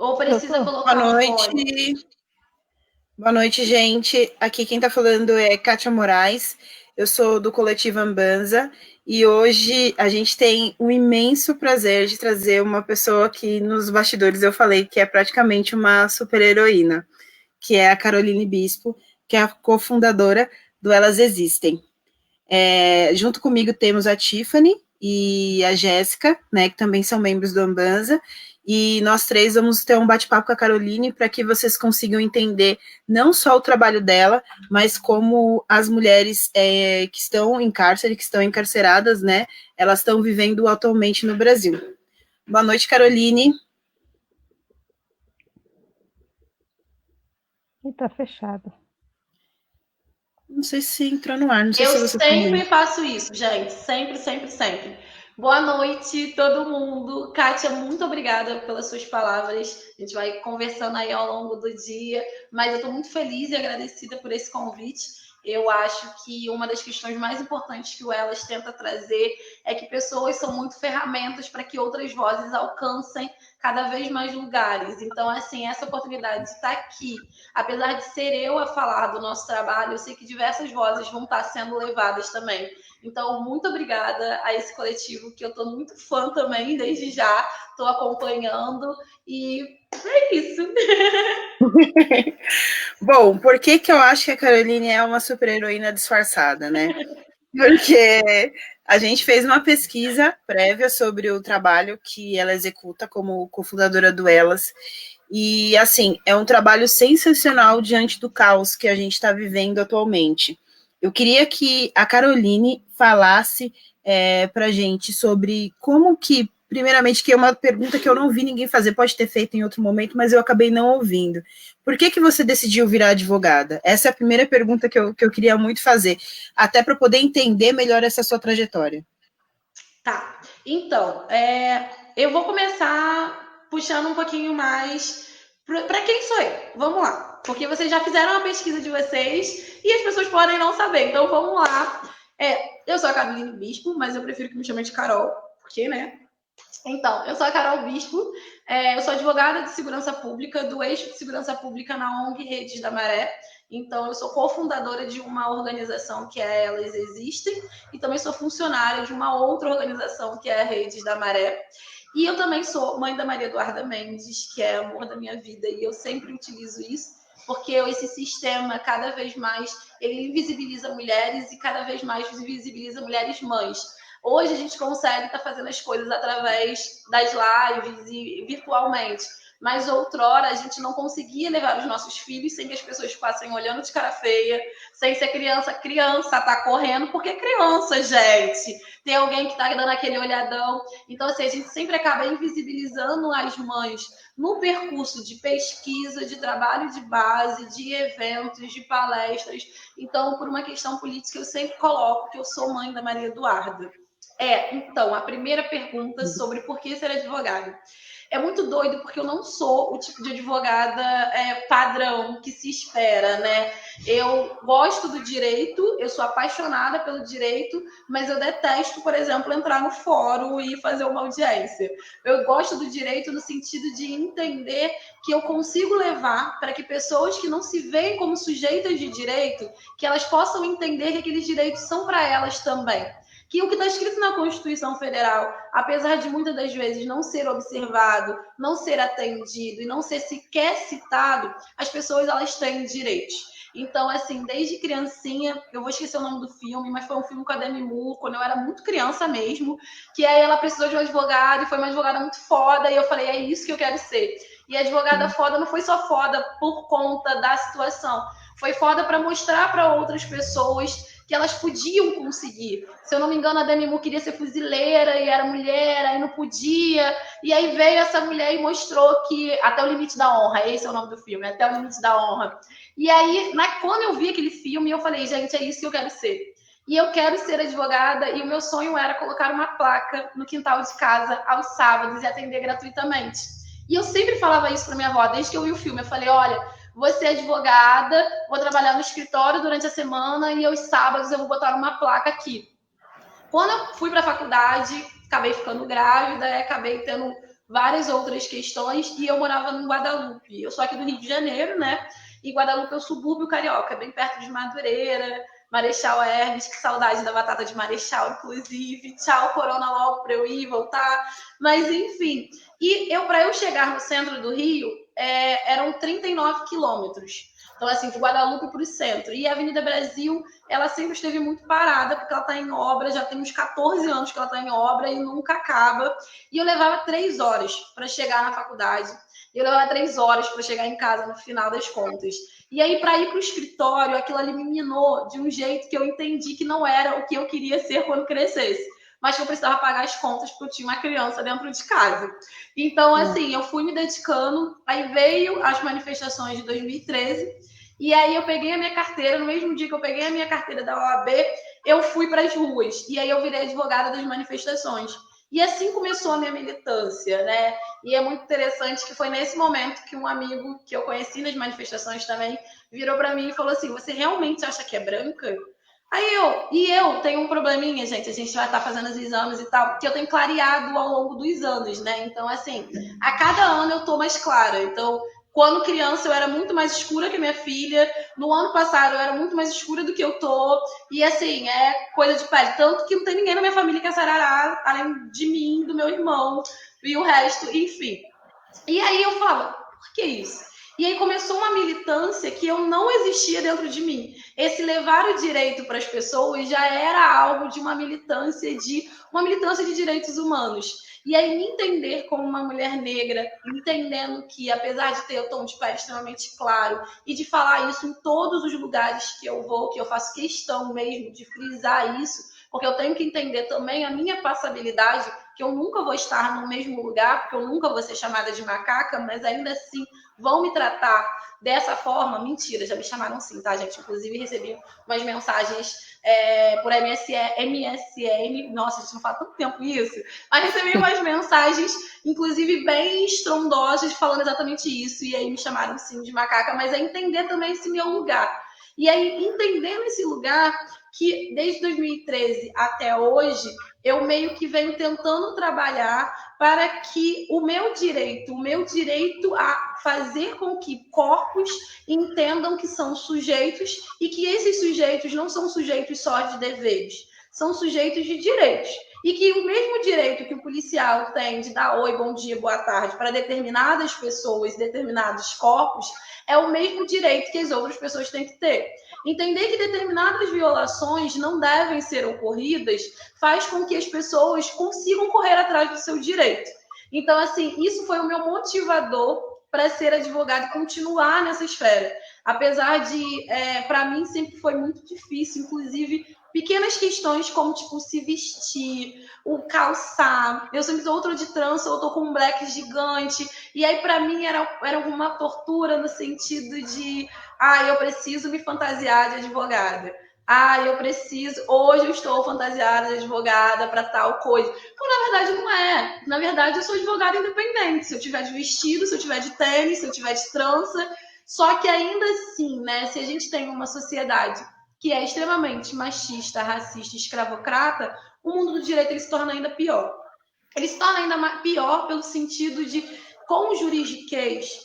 Ou precisa Boa colocar o fone? noite. Boa noite, gente. Aqui quem está falando é Kátia Moraes. Eu sou do Coletivo Ambanza e hoje a gente tem o imenso prazer de trazer uma pessoa que nos bastidores eu falei que é praticamente uma super-heroína, que é a Caroline Bispo, que é a cofundadora do Elas Existem. Junto comigo temos a Tiffany e a Jéssica, né, que também são membros do Ambanza, e nós três vamos ter um bate-papo com a Caroline para que vocês consigam entender não só o trabalho dela, mas como as mulheres que estão em cárcere, que estão encarceradas, né, elas estão vivendo atualmente no Brasil. Boa noite, Caroline. E tá fechado. Não sei se entrou no ar, não sei Eu se você sempre faço isso, gente. Sempre, sempre, sempre. Boa noite, todo mundo. Kátia, muito obrigada pelas suas palavras. A gente vai conversando aí ao longo do dia, mas eu estou muito feliz e agradecida por esse convite. Eu acho que uma das questões mais importantes que o Elas tenta trazer é que pessoas são muito ferramentas para que outras vozes alcancem cada vez mais lugares. Então, assim, essa oportunidade de estar aqui, apesar de ser eu a falar do nosso trabalho, eu sei que diversas vozes vão estar sendo levadas também. Então, muito obrigada a esse coletivo, que eu estou muito fã também, desde já, estou acompanhando, e é isso. Bom, por que eu acho que a Caroline é uma super-heroína disfarçada, né? Porque a gente fez uma pesquisa prévia sobre o trabalho que ela executa como cofundadora do Elas, e, assim, é um trabalho sensacional diante do caos que a gente está vivendo atualmente. Eu queria que a Caroline falasse para a gente sobre como que, primeiramente, que é uma pergunta que eu não vi ninguém fazer, pode ter feito em outro momento, mas eu acabei não ouvindo. Por que você decidiu virar advogada? Essa é a primeira pergunta que eu queria muito fazer, até para poder entender melhor essa sua trajetória. Tá, então, eu vou começar puxando um pouquinho mais para quem sou eu. Vamos lá, porque vocês já fizeram a pesquisa de vocês e as pessoas podem não saber, então vamos lá. Eu sou a Caroline Bispo, mas eu prefiro que me chamem de Carol, porque, né? Então, eu sou a Carol Bispo, eu sou advogada de segurança pública, do eixo de segurança pública na ONG Redes da Maré. Então, eu sou cofundadora de uma organização que é Elas Existem e também sou funcionária de uma outra organização que é a Redes da Maré. E eu também sou mãe da Maria Eduarda Mendes, que é amor da minha vida, e eu sempre utilizo isso, porque esse sistema, cada vez mais, ele invisibiliza mulheres e cada vez mais visibiliza mulheres mães. Hoje a gente consegue estar fazendo as coisas através das lives e virtualmente. Mas outrora a gente não conseguia levar os nossos filhos sem que as pessoas ficassem olhando de cara feia, sem ser criança. Criança tá correndo porque é criança, gente. Tem alguém que tá dando aquele olhadão. Então, assim, a gente sempre acaba invisibilizando as mães no percurso de pesquisa, de trabalho de base, de eventos, de palestras. Então, por uma questão política, eu sempre coloco que eu sou mãe da Maria Eduarda. Então, a primeira pergunta sobre por que ser advogada. É muito doido, porque eu não sou o tipo de advogada padrão que se espera, né? Eu gosto do direito, eu sou apaixonada pelo direito, mas eu detesto, por exemplo, entrar no fórum e fazer uma audiência. Eu gosto do direito no sentido de entender que eu consigo levar para que pessoas que não se veem como sujeitas de direito, que elas possam entender que aqueles direitos são para elas também. Que o que está escrito na Constituição Federal, apesar de muitas das vezes não ser observado, não ser atendido e não ser sequer citado, as pessoas elas têm direitos. Então, assim, desde criancinha, eu vou esquecer o nome do filme, mas foi um filme com a Demi Moore, quando eu era muito criança mesmo, que aí ela precisou de um advogado e foi uma advogada muito foda, e eu falei, é isso que eu quero ser. E a advogada foda não foi só foda por conta da situação, foi foda para mostrar para outras pessoas que elas podiam conseguir. Se eu não me engano, a Demi Moore queria ser fuzileira e era mulher, aí não podia. E aí veio essa mulher e mostrou que até o limite da honra, esse é o nome do filme, até o limite da honra. E aí, quando eu vi aquele filme, eu falei, gente, é isso que eu quero ser. E eu quero ser advogada e o meu sonho era colocar uma placa no quintal de casa aos sábados e atender gratuitamente. E eu sempre falava isso para minha avó, desde que eu vi o filme. Eu falei, olha, vou ser advogada, vou trabalhar no escritório durante a semana e aos sábados eu vou botar uma placa aqui. Quando eu fui para a faculdade, acabei ficando grávida, acabei tendo várias outras questões, e eu morava em Guadalupe. Eu sou aqui do Rio de Janeiro, né? E Guadalupe é o subúrbio carioca, bem perto de Madureira, Marechal Hermes, que saudade da batata de Marechal, inclusive. Tchau, Corona, logo para eu ir e voltar. Mas, enfim. E para eu chegar no centro do Rio, eram 39 quilômetros. Então, assim, de Guadalupe para o centro. E a Avenida Brasil, ela sempre esteve muito parada, porque ela está em obra, já tem uns 14 anos que ela está em obra e nunca acaba. E eu levava 3 horas para chegar na faculdade. E eu levava 3 horas para chegar em casa no final das contas. E aí, para ir para o escritório, aquilo ali me minou de um jeito que eu entendi que não era o que eu queria ser quando crescesse, mas que eu precisava pagar as contas porque eu tinha uma criança dentro de casa. Então, assim, eu fui me dedicando, aí veio as manifestações de 2013, e aí eu peguei a minha carteira, no mesmo dia que eu peguei a minha carteira da OAB, eu fui para as ruas, e aí eu virei advogada das manifestações. E assim começou a minha militância, né? E é muito interessante que foi nesse momento que um amigo que eu conheci nas manifestações também virou para mim e falou assim: você realmente acha que é branca? Aí eu tenho um probleminha, gente, a gente vai estar fazendo os exames e tal, que eu tenho clareado ao longo dos anos, né? Então, assim, a cada ano eu tô mais clara. Então, quando criança eu era muito mais escura que minha filha, no ano passado eu era muito mais escura do que eu tô, e assim, é coisa de pele. Tanto que não tem ninguém na minha família que é sarará, além de mim, do meu irmão, e o resto, enfim. E aí eu falo, por que isso? E aí começou uma militância que eu não existia dentro de mim. Esse levar o direito para as pessoas já era algo de uma militância de direitos humanos. E aí me entender como uma mulher negra, entendendo que apesar de ter o tom de pele extremamente claro e de falar isso em todos os lugares que eu vou, que eu faço questão mesmo de frisar isso, porque eu tenho que entender também a minha passabilidade, que eu nunca vou estar no mesmo lugar, porque eu nunca vou ser chamada de macaca, mas ainda assim vão me tratar dessa forma. Mentira, já me chamaram sim, tá, gente? Inclusive recebi umas mensagens por MSN, nossa, a gente não fala tanto tempo isso, mas recebi umas mensagens, inclusive bem estrondosas, falando exatamente isso, e aí me chamaram sim de macaca, mas é entender também esse meu lugar. E aí, entendendo esse lugar, que desde 2013 até hoje, eu meio que venho tentando trabalhar para que o meu direito a fazer com que corpos entendam que são sujeitos e que esses sujeitos não são sujeitos só de deveres, são sujeitos de direitos. E que o mesmo direito que o policial tem de dar oi, bom dia, boa tarde para determinadas pessoas, determinados corpos, é o mesmo direito que as outras pessoas têm que ter. Entender que determinadas violações não devem ser ocorridas faz com que as pessoas consigam correr atrás do seu direito. Então, assim, isso foi o meu motivador para ser advogada e continuar nessa esfera. Apesar de, para mim, sempre foi muito difícil, inclusive pequenas questões como, tipo, se vestir, o calçar. Eu sempre sou outra de trança, eu tô com um black gigante. E aí, para mim, era uma tortura no sentido de eu preciso me fantasiar de advogada. Eu preciso, hoje eu estou fantasiada de advogada para tal coisa. Então, na verdade, não é. Na verdade, eu sou advogada independente. Se eu tiver de vestido, se eu tiver de tênis, se eu tiver de trança. Só que ainda assim, né, se a gente tem uma sociedade que é extremamente machista, racista, escravocrata, o mundo do direito ele se torna ainda pior. Ele se torna ainda pior pelo sentido de, com o juridiquês,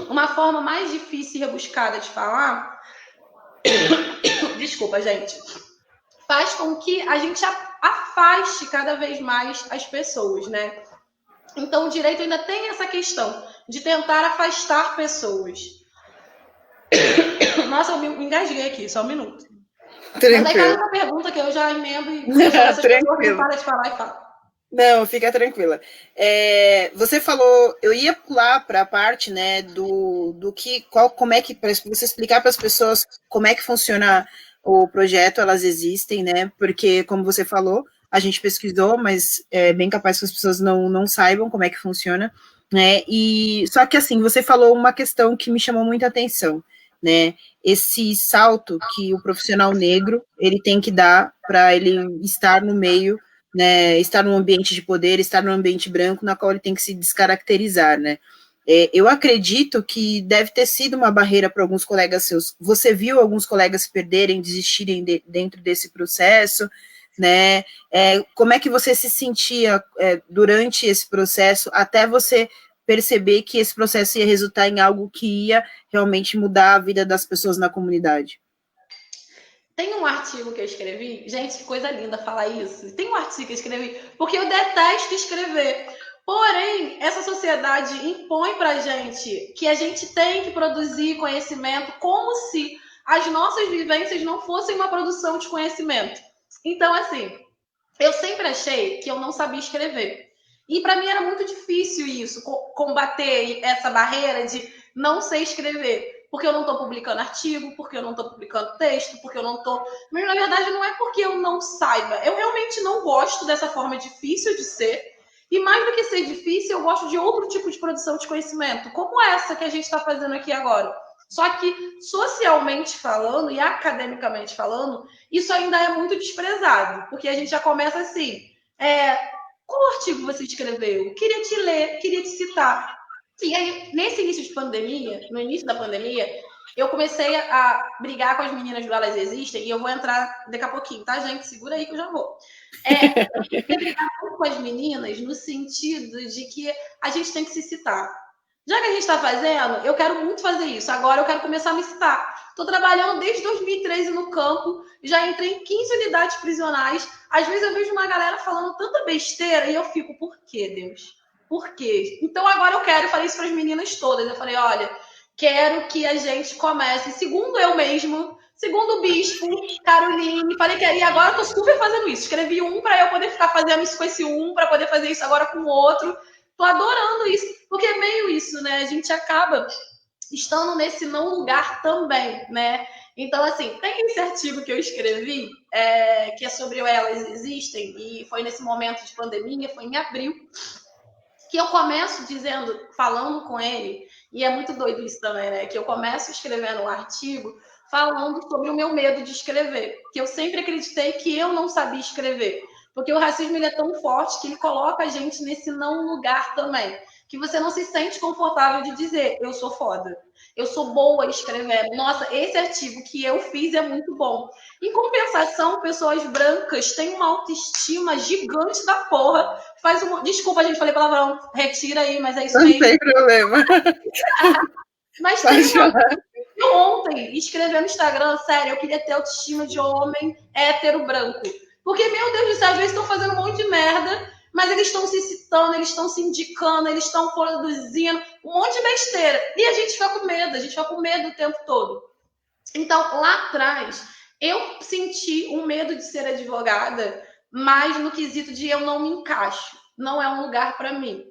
uma forma mais difícil e rebuscada de falar, desculpa, gente, faz com que a gente afaste cada vez mais as pessoas, né? Então, o direito ainda tem essa questão de tentar afastar pessoas. Nossa, eu me engasguei aqui, só um minuto. Tranquilo. Mas aí cada uma pergunta que eu já emendo e essas pessoas não param de falar e falam. Não, fica tranquila. Você falou, eu ia pular para a parte, né, como é que, para você explicar para as pessoas como é que funciona o projeto, elas existem, né, porque, como você falou, a gente pesquisou, mas é bem capaz que as pessoas não saibam como é que funciona, né, e só que, assim, você falou uma questão que me chamou muita atenção, né, esse salto que o profissional negro, ele tem que dar para ele estar no meio, né, estar num ambiente de poder, estar num ambiente branco, na qual ele tem que se descaracterizar, né. Eu acredito que deve ter sido uma barreira para alguns colegas seus. Você viu alguns colegas se perderem, desistirem dentro desse processo? né? Como é que você se sentia durante esse processo, até você perceber que esse processo ia resultar em algo que ia realmente mudar a vida das pessoas na comunidade? Tem um artigo que eu escrevi, gente, que coisa linda falar isso. Tem um artigo que eu escrevi, porque eu detesto escrever. Porém, essa sociedade impõe pra gente que a gente tem que produzir conhecimento como se as nossas vivências não fossem uma produção de conhecimento. Então, assim, eu sempre achei que eu não sabia escrever. E para mim era muito difícil isso, combater essa barreira de não sei escrever. Porque eu não estou publicando artigo, porque eu não estou publicando texto, porque eu não estou. Mas na verdade não é porque eu não saiba. Eu realmente não gosto dessa forma difícil de ser. E mais do que ser difícil, eu gosto de outro tipo de produção de conhecimento, como essa que a gente está fazendo aqui agora. Só que, socialmente falando e academicamente falando, isso ainda é muito desprezado, porque a gente já começa assim: qual artigo você escreveu? Queria te ler, queria te citar. E aí, nesse início de pandemia, no início da pandemia, eu comecei a brigar com as meninas do Elas Existem, e eu vou entrar daqui a pouquinho, tá, gente? Segura aí que eu já vou. Eu comecei a brigar com as meninas no sentido de que a gente tem que se citar. Já que a gente está fazendo, eu quero muito fazer isso. Agora eu quero começar a me citar. Estou trabalhando desde 2013 no campo, já entrei em 15 unidades prisionais. Às vezes eu vejo uma galera falando tanta besteira e eu fico, por quê, Deus? Por quê? Então agora eu quero, eu falei isso para as meninas todas. Eu falei, olha, quero que a gente comece, segundo eu mesmo, segundo o bispo, Caroline, falei que e agora eu tô super fazendo isso. Escrevi um para eu poder ficar fazendo isso com esse um, para poder fazer isso agora com o outro. Tô adorando isso, porque é meio isso, né? A gente acaba estando nesse não lugar também, né? Então, assim, tem esse artigo que eu escrevi, que é sobre o Elas Existem, e foi nesse momento de pandemia, foi em abril, que eu começo dizendo, falando com ele, e é muito doido isso também, né? Que eu começo escrevendo um artigo falando sobre o meu medo de escrever, que eu sempre acreditei que eu não sabia escrever, porque o racismo ele é tão forte que ele coloca a gente nesse não lugar também, que você não se sente confortável de dizer, eu sou foda, eu sou boa escrevendo, nossa, esse artigo que eu fiz é muito bom. Em compensação, pessoas brancas têm uma autoestima gigante da porra, faz uma... Desculpa, gente, falei palavrão, retira aí, mas é isso Não mesmo. tem problema. Mas tem uma... Eu ontem escrevi no Instagram, sério, eu queria ter autoestima de homem hétero branco. Porque, meu Deus do céu, às vezes estão fazendo um monte de merda, mas eles estão se citando, eles estão se indicando, eles estão produzindo um monte de besteira. E a gente fica com medo, a gente fica com medo o tempo todo. Então, lá atrás, eu senti um medo de ser advogada, mas no quesito de eu não me encaixo, não é um lugar para mim.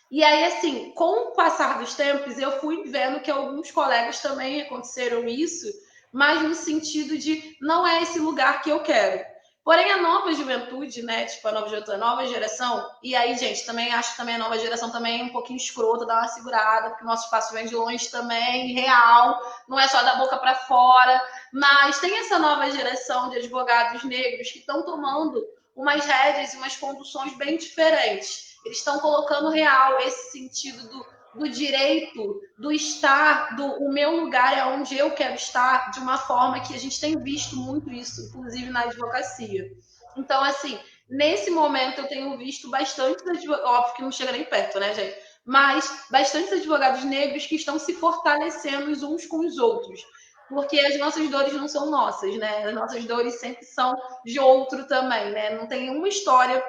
E aí, assim, com o passar dos tempos, eu fui vendo que alguns colegas também aconteceram isso, mas no sentido de não é esse lugar que eu quero. Porém, a nova juventude, né, tipo a nova geração, e aí, gente, também acho que também a nova geração também é um pouquinho escrota, dá uma segurada, porque o nosso espaço vem de longe também, real, não é só da boca para fora, mas tem essa nova geração de advogados negros que estão tomando umas rédeas e umas conduções bem diferentes. Eles estão colocando real esse sentido do direito, do estar, do o meu lugar é onde eu quero estar, de uma forma que a gente tem visto muito isso, inclusive na advocacia. Então, assim, nesse momento eu tenho visto bastante advogados, óbvio que não chega nem perto, né, gente? Mas bastante advogados negros que estão se fortalecendo uns com os outros. Porque as nossas dores não são nossas, né? As nossas dores sempre são de outro também, né? Não tem uma história.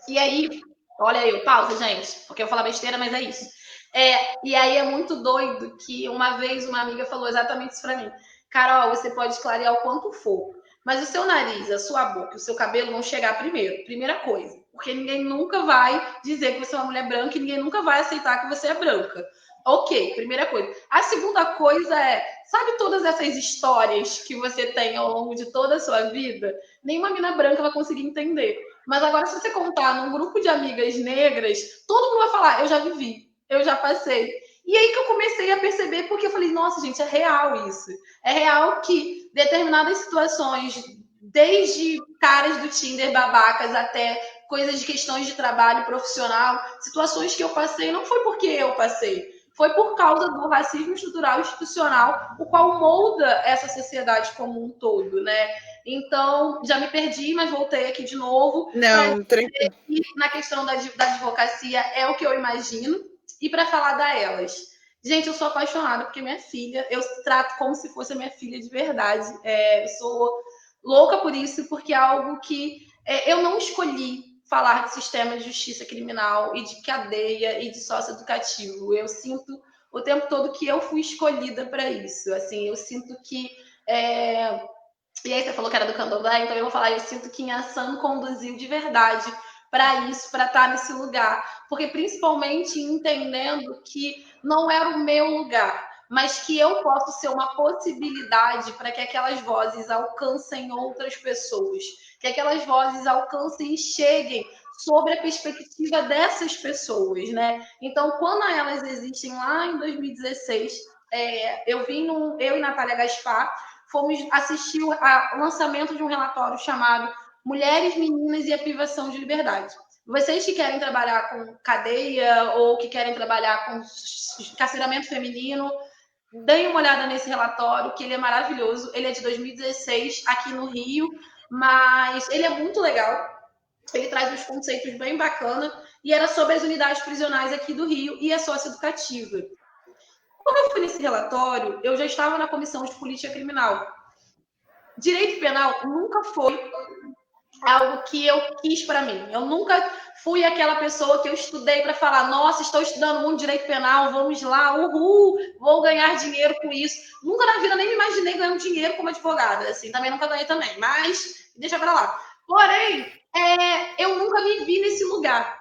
E aí, olha aí, pausa, gente, porque eu vou falar besteira, mas é isso. E aí é muito doido que uma vez uma amiga falou exatamente isso pra mim. Carol, você pode clarear o quanto for, mas o seu nariz, a sua boca, o seu cabelo vão chegar primeiro. Primeira coisa. Porque ninguém nunca vai dizer que você é uma mulher branca e ninguém nunca vai aceitar que você é branca. Ok, primeira coisa. A segunda coisa é, sabe todas essas histórias que você tem ao longo de toda a sua vida? Nenhuma mina branca vai conseguir entender. Mas agora, se você contar num grupo de amigas negras, todo mundo vai falar, eu já vivi, eu já passei. E aí que eu comecei a perceber, porque eu falei, nossa, gente, é real isso. É real que determinadas situações, desde caras do Tinder babacas até coisas de questões de trabalho profissional, situações que eu passei, não foi porque eu passei, foi por causa do racismo estrutural e institucional, o qual molda essa sociedade como um todo, né? Então, já me perdi, mas voltei aqui de novo para Não, tranquilo. na questão da advocacia é o que eu imagino e para falar da Elas. Gente, eu sou apaixonada porque minha filha, eu trato como se fosse a minha filha de verdade. Eu sou louca por isso, porque é algo que eu não escolhi falar de sistema de justiça criminal e de cadeia e de socioeducativo. Eu sinto o tempo todo que eu fui escolhida para isso. Assim, eu sinto que e aí você falou que era do candomblé, então eu vou falar, eu sinto que Inhaçã conduziu de verdade para isso, para estar nesse lugar. Porque principalmente entendendo que não era o meu lugar, mas que eu posso ser uma possibilidade para que aquelas vozes alcancem outras pessoas, que aquelas vozes alcancem e cheguem sobre a perspectiva dessas pessoas, né? Então, quando elas existem lá em 2016, eu e Natália Gaspar fomos assistir ao lançamento de um relatório chamado Mulheres, Meninas e a Privação de Liberdade. Vocês que querem trabalhar com cadeia ou que querem trabalhar com carceramento feminino, deem uma olhada nesse relatório, que ele é maravilhoso. Ele é de 2016, aqui no Rio, mas ele é muito legal. Ele traz uns conceitos bem bacanas e era sobre as unidades prisionais aqui do Rio e a socioeducativa. Quando eu fui nesse relatório, eu já estava na comissão de política criminal. Direito penal nunca foi algo que eu quis para mim. Eu nunca fui aquela pessoa que eu estudei para falar, nossa, estou estudando muito direito penal, vamos lá, uhul, vou ganhar dinheiro com isso. Nunca na vida nem me imaginei ganhando dinheiro como advogada, assim, também nunca ganhei também, mas deixa para lá. Porém, eu nunca me vi nesse lugar.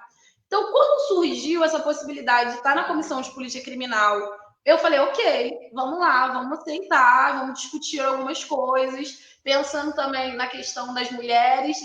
Então, quando surgiu essa possibilidade de estar na comissão de política criminal, eu falei, ok, vamos lá, vamos sentar, vamos discutir algumas coisas, pensando também na questão das mulheres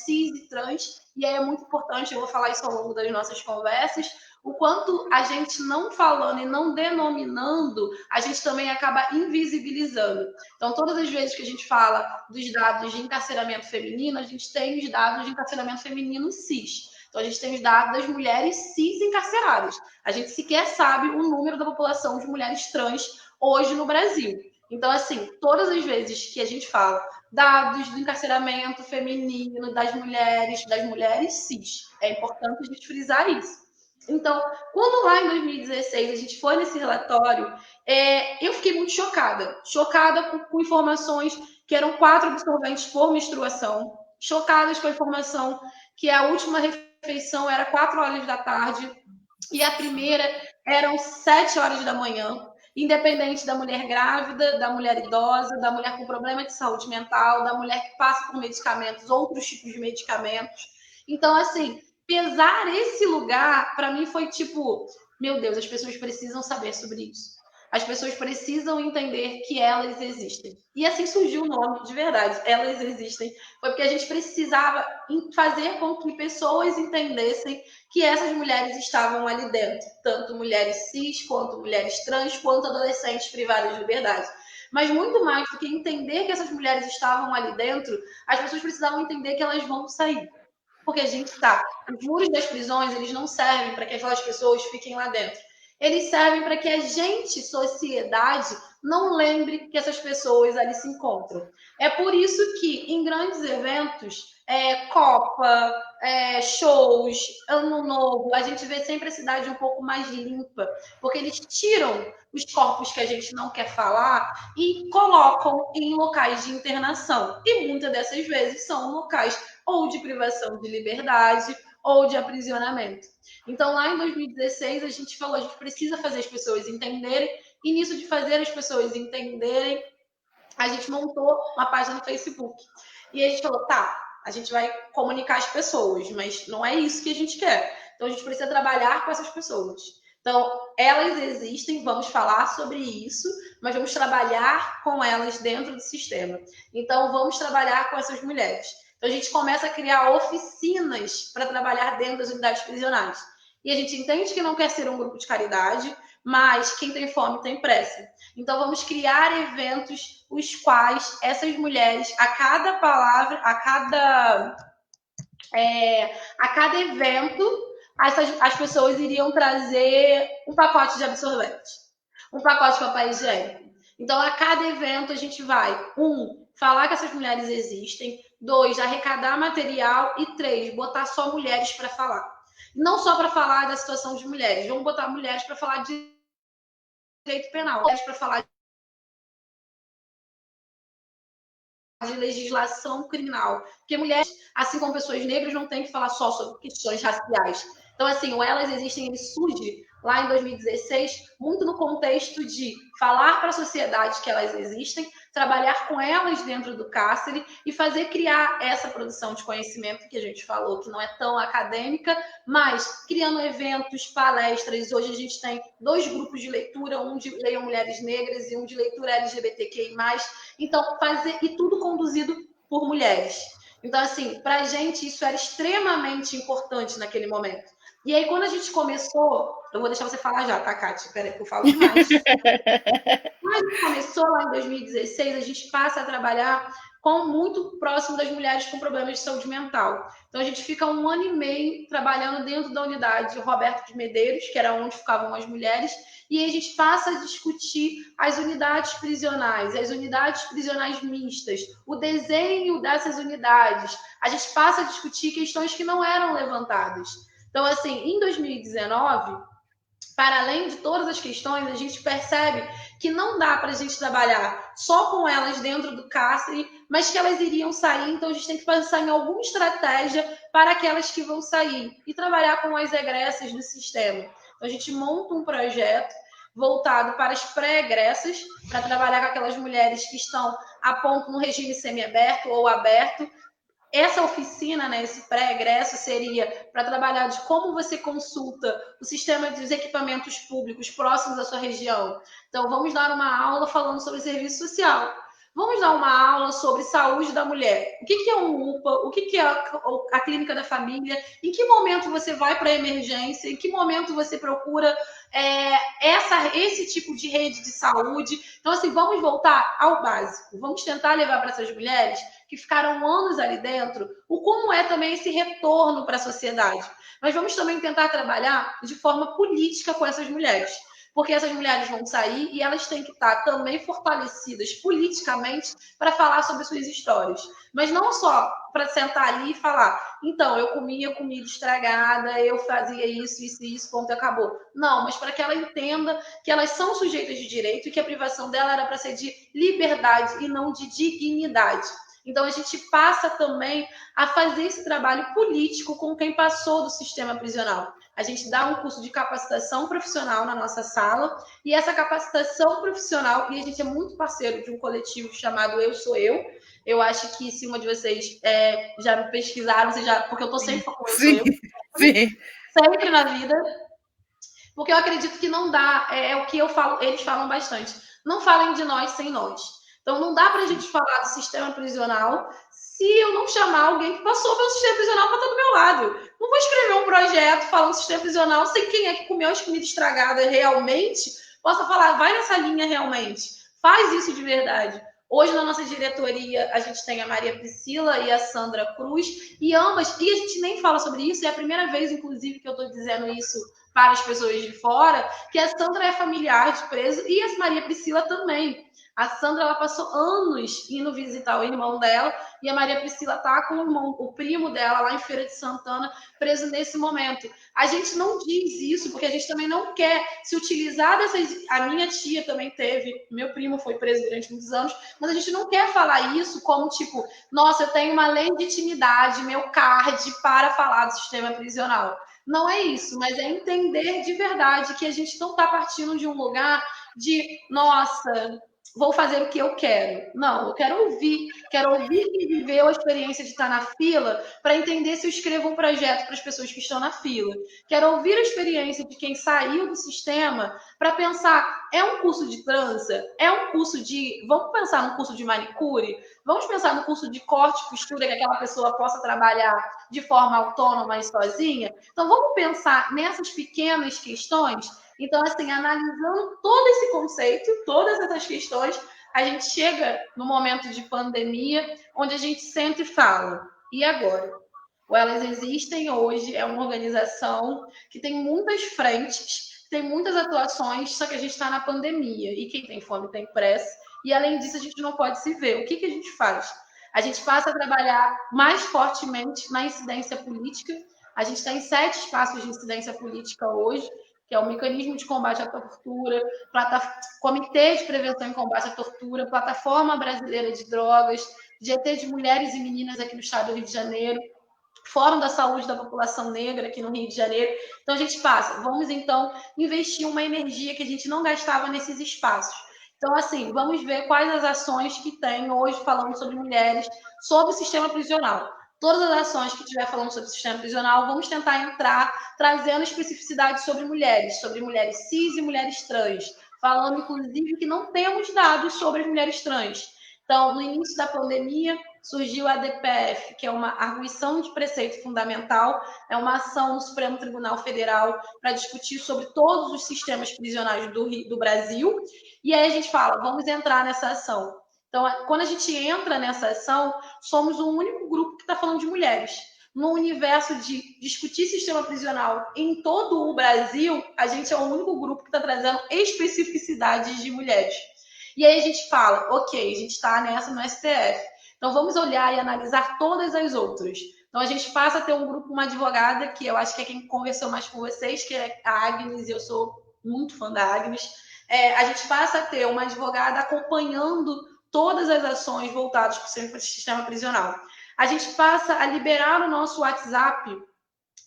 cis e trans, e aí é muito importante, eu vou falar isso ao longo das nossas conversas, o quanto a gente não falando e não denominando, a gente também acaba invisibilizando. Então, todas as vezes que a gente fala dos dados de encarceramento feminino, a gente tem os dados de encarceramento feminino cis. Então, a gente tem os dados das mulheres cis encarceradas. A gente sequer sabe o número da população de mulheres trans hoje no Brasil. Então, assim, todas as vezes que a gente fala dados do encarceramento feminino, das mulheres cis, é importante a gente frisar isso. Então, quando lá em 2016 a gente foi nesse relatório, eu fiquei muito chocada. Chocada com informações que eram 4 absolventes por menstruação, chocadas com a informação que a última refeição era 4 horas da tarde e a primeira eram 7 horas da manhã, independente da mulher grávida, da mulher idosa, da mulher com problema de saúde mental, da mulher que passa por medicamentos, outros tipos de medicamentos. Então, assim, pesar esse lugar, para mim, foi tipo, meu Deus, as pessoas precisam saber sobre isso. As pessoas precisam entender que elas existem. E assim surgiu o nome, de verdade, Elas Existem. Foi porque a gente precisava fazer com que pessoas entendessem que essas mulheres estavam ali dentro, tanto mulheres cis, quanto mulheres trans, quanto adolescentes privadas de liberdade. Mas muito mais do que entender que essas mulheres estavam ali dentro, as pessoas precisavam entender que elas vão sair. Porque a gente está. Os muros das prisões, eles não servem para que aquelas pessoas fiquem lá dentro. Eles servem para que a gente, sociedade, não lembre que essas pessoas ali se encontram. É por isso que, em grandes eventos, Copa, shows, Ano Novo, a gente vê sempre a cidade um pouco mais limpa, porque eles tiram os corpos que a gente não quer falar e colocam em locais de internação. E muitas dessas vezes são locais ou de privação de liberdade ou de aprisionamento. Então, lá em 2016, a gente falou, a gente precisa fazer as pessoas entenderem, e nisso de fazer as pessoas entenderem, a gente montou uma página no Facebook. E a gente falou, tá, a gente vai comunicar as pessoas, mas não é isso que a gente quer. Então, a gente precisa trabalhar com essas pessoas. Então, elas existem, vamos falar sobre isso, mas vamos trabalhar com elas dentro do sistema. Então, vamos trabalhar com essas mulheres. Então, a gente começa a criar oficinas para trabalhar dentro das unidades prisionais. E a gente entende que não quer ser um grupo de caridade, mas quem tem fome tem pressa. Então, vamos criar eventos os quais essas mulheres, a cada palavra, a cada evento, as pessoas iriam trazer um pacote de absorvente, um pacote de papel higiênico. Então, a cada evento, a gente vai, falar que essas mulheres existem. 2, arrecadar material. E 3, botar só mulheres para falar. Não só para falar da situação de mulheres, vamos botar mulheres para falar de direito penal, mulheres para falar de legislação criminal. Porque mulheres, assim como pessoas negras, não têm que falar só sobre questões raciais. Então, assim, o Elas Existem, ele surge lá em 2016, muito no contexto de falar para a sociedade que elas existem, trabalhar com elas dentro do cárcere e fazer criar essa produção de conhecimento que a gente falou, que não é tão acadêmica, mas criando eventos, palestras. Hoje a gente tem 2 grupos de leitura, um de Leiam Mulheres Negras e um de leitura LGBTQI+. Então, fazer, e tudo conduzido por mulheres. Então, assim, para a gente isso era extremamente importante naquele momento. E aí, quando a gente começou, eu vou deixar você falar já, tá, Kátia? Peraí, que eu falo demais. Quando a gente começou lá em 2016, a gente passa a trabalhar muito próximo das mulheres com problemas de saúde mental. Então, a gente fica 1 ano e meio trabalhando dentro da unidade Roberto de Medeiros, que era onde ficavam as mulheres, e aí a gente passa a discutir as unidades prisionais, as unidades prisionais mistas, o desenho dessas unidades. A gente passa a discutir questões que não eram levantadas. Então, assim, em 2019, para além de todas as questões, a gente percebe que não dá para a gente trabalhar só com elas dentro do cárcere, mas que elas iriam sair, então a gente tem que pensar em alguma estratégia para aquelas que vão sair e trabalhar com as egressas do sistema. Então a gente monta um projeto voltado para as pré-egressas, para trabalhar com aquelas mulheres que estão a ponto no regime semiaberto ou aberto. Essa oficina, né, esse pré-egresso, seria para trabalhar de como você consulta o sistema dos equipamentos públicos próximos à sua região. Então, vamos dar uma aula falando sobre serviço social. Vamos dar uma aula sobre saúde da mulher. O que é um UPA? O que é a clínica da família? Em que momento você vai para a emergência? Em que momento você procura esse tipo de rede de saúde? Então, assim, vamos voltar ao básico. Vamos tentar levar para essas mulheres que ficaram anos ali dentro, o como é também esse retorno para a sociedade. Mas vamos também tentar trabalhar de forma política com essas mulheres, porque essas mulheres vão sair e elas têm que estar também fortalecidas politicamente para falar sobre suas histórias. Mas não só para sentar ali e falar, então, eu comia comida estragada, eu fazia isso, ponto, acabou. Não, mas para que ela entenda que elas são sujeitas de direito e que a privação dela era para ser de liberdade e não de dignidade. Então, a gente passa também a fazer esse trabalho político com quem passou do sistema prisional. A gente dá um curso de capacitação profissional na nossa sala, e essa capacitação profissional, e a gente é muito parceiro de um coletivo chamado Eu Sou Eu. Eu acho que se uma de vocês já me pesquisaram, porque eu estou sempre com Eu Sou Eu. Sim. Sempre na vida. Porque eu acredito que não dá, é o que eu falo, eles falam bastante. Não falem de nós sem nós. Então, não dá para a gente falar do sistema prisional se eu não chamar alguém que passou pelo sistema prisional para estar do meu lado. Não vou escrever um projeto falando do sistema prisional sem quem é que comeu as comidas estragadas realmente possa falar, vai nessa linha realmente. Faz isso de verdade. Hoje, na nossa diretoria, a gente tem a Maria Priscila e a Sandra Cruz, e ambas, e a gente nem fala sobre isso, é a primeira vez, inclusive, que eu estou dizendo isso para as pessoas de fora, que a Sandra é familiar de preso e a Maria Priscila também. A Sandra, ela passou anos indo visitar o irmão dela, e a Maria Priscila está com o primo dela lá em Feira de Santana, preso nesse momento. A gente não diz isso, porque a gente também não quer se utilizar dessas... A minha tia também teve, meu primo foi preso durante muitos anos, mas a gente não quer falar isso como, tipo, nossa, eu tenho uma legitimidade, meu card para falar do sistema prisional. Não é isso, mas é entender de verdade que a gente não está partindo de um lugar de, nossa, vou fazer o que eu quero. Não, eu quero ouvir quem viveu a experiência de estar na fila para entender se eu escrevo um projeto para as pessoas que estão na fila. Quero ouvir a experiência de quem saiu do sistema para pensar, é um curso de trança? É um curso de... Vamos pensar no curso de manicure? Vamos pensar no curso de corte e costura que aquela pessoa possa trabalhar de forma autônoma e sozinha? Então, vamos pensar nessas pequenas questões. Então, assim, analisando todo esse conceito, todas essas questões, a gente chega no momento de pandemia, onde a gente senta e fala, e agora? O Elas Existem hoje é uma organização que tem muitas frentes, tem muitas atuações, só que a gente está na pandemia, e quem tem fome tem pressa, e além disso a gente não pode se ver. O que a gente faz? A gente passa a trabalhar mais fortemente na incidência política. A gente tem 7 espaços de incidência política hoje, que é o Mecanismo de Combate à Tortura, Comitê de Prevenção e Combate à Tortura, Plataforma Brasileira de Drogas, GT de Mulheres e Meninas aqui no estado do Rio de Janeiro, Fórum da Saúde da População Negra aqui no Rio de Janeiro. Então a gente passa, vamos então investir uma energia que a gente não gastava nesses espaços. Então, assim, vamos ver quais as ações que tem hoje falando sobre mulheres, sobre o sistema prisional. Todas as ações que estiver falando sobre o sistema prisional, vamos tentar entrar trazendo especificidades sobre mulheres cis e mulheres trans, falando, inclusive, que não temos dados sobre as mulheres trans. Então, no início da pandemia, surgiu a DPF, que é uma arguição de preceito fundamental, é uma ação no Supremo Tribunal Federal para discutir sobre todos os sistemas prisionais do Brasil, e aí a gente fala, vamos entrar nessa ação. Então, quando a gente entra nessa ação, somos o único grupo que está falando de mulheres. No universo de discutir sistema prisional em todo o Brasil, a gente é o único grupo que está trazendo especificidades de mulheres. E aí a gente fala, ok, a gente está nessa no STF. Então vamos olhar e analisar todas as outras. Então a gente passa a ter um grupo, uma advogada, que eu acho que é quem conversou mais com vocês, que é a Agnes, e eu sou muito fã da Agnes. A gente passa a ter uma advogada acompanhando todas as ações voltadas para o sistema prisional. A gente passa a liberar o nosso WhatsApp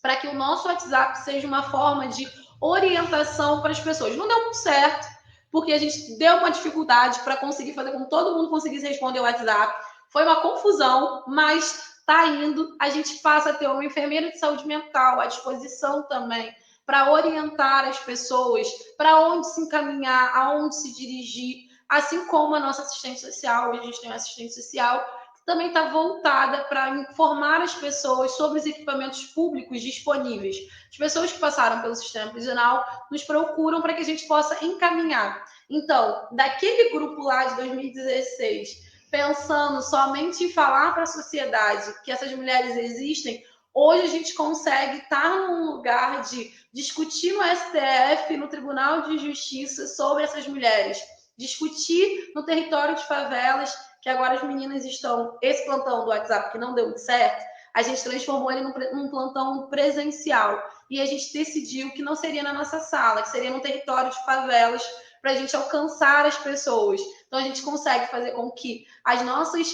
para que o nosso WhatsApp seja uma forma de orientação para as pessoas. Não deu muito certo, porque a gente deu uma dificuldade para conseguir fazer com que todo mundo conseguisse responder o WhatsApp. Foi uma confusão, mas está indo. A gente passa a ter uma enfermeira de saúde mental à disposição também para orientar as pessoas para onde se encaminhar, aonde se dirigir, assim como a nossa assistente social. Hoje a gente tem uma assistente social que também está voltada para informar as pessoas sobre os equipamentos públicos disponíveis. As pessoas que passaram pelo sistema prisional nos procuram para que a gente possa encaminhar. Então, daquele grupo lá de 2016, pensando somente em falar para a sociedade que essas mulheres existem, hoje a gente consegue estar num lugar de discutir no STF, no Tribunal de Justiça, sobre essas mulheres, discutir no território de favelas, que agora as meninas estão, esse plantão do WhatsApp que não deu muito certo, a gente transformou ele num plantão presencial, e a gente decidiu que não seria na nossa sala, que seria no território de favelas, para a gente alcançar as pessoas. Então, a gente consegue fazer com que as nossas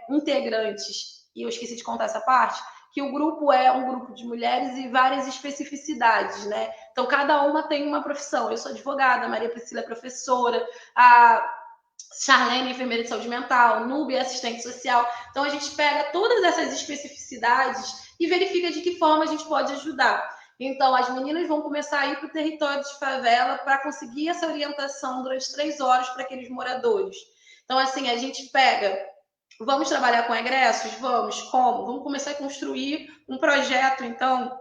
integrantes, e eu esqueci de contar essa parte, que o grupo é um grupo de mulheres e várias especificidades, né? Então, cada uma tem uma profissão. Eu sou advogada, a Maria Priscila é professora, a Charlene é enfermeira de saúde mental, Núbia é assistente social. Então, a gente pega todas essas especificidades e verifica de que forma a gente pode ajudar. Então, as meninas vão começar a ir para o território de favela para conseguir essa orientação durante 3 horas para aqueles moradores. Então, assim, a gente pega, vamos trabalhar com egressos? Vamos. Como? Vamos começar a construir um projeto, então,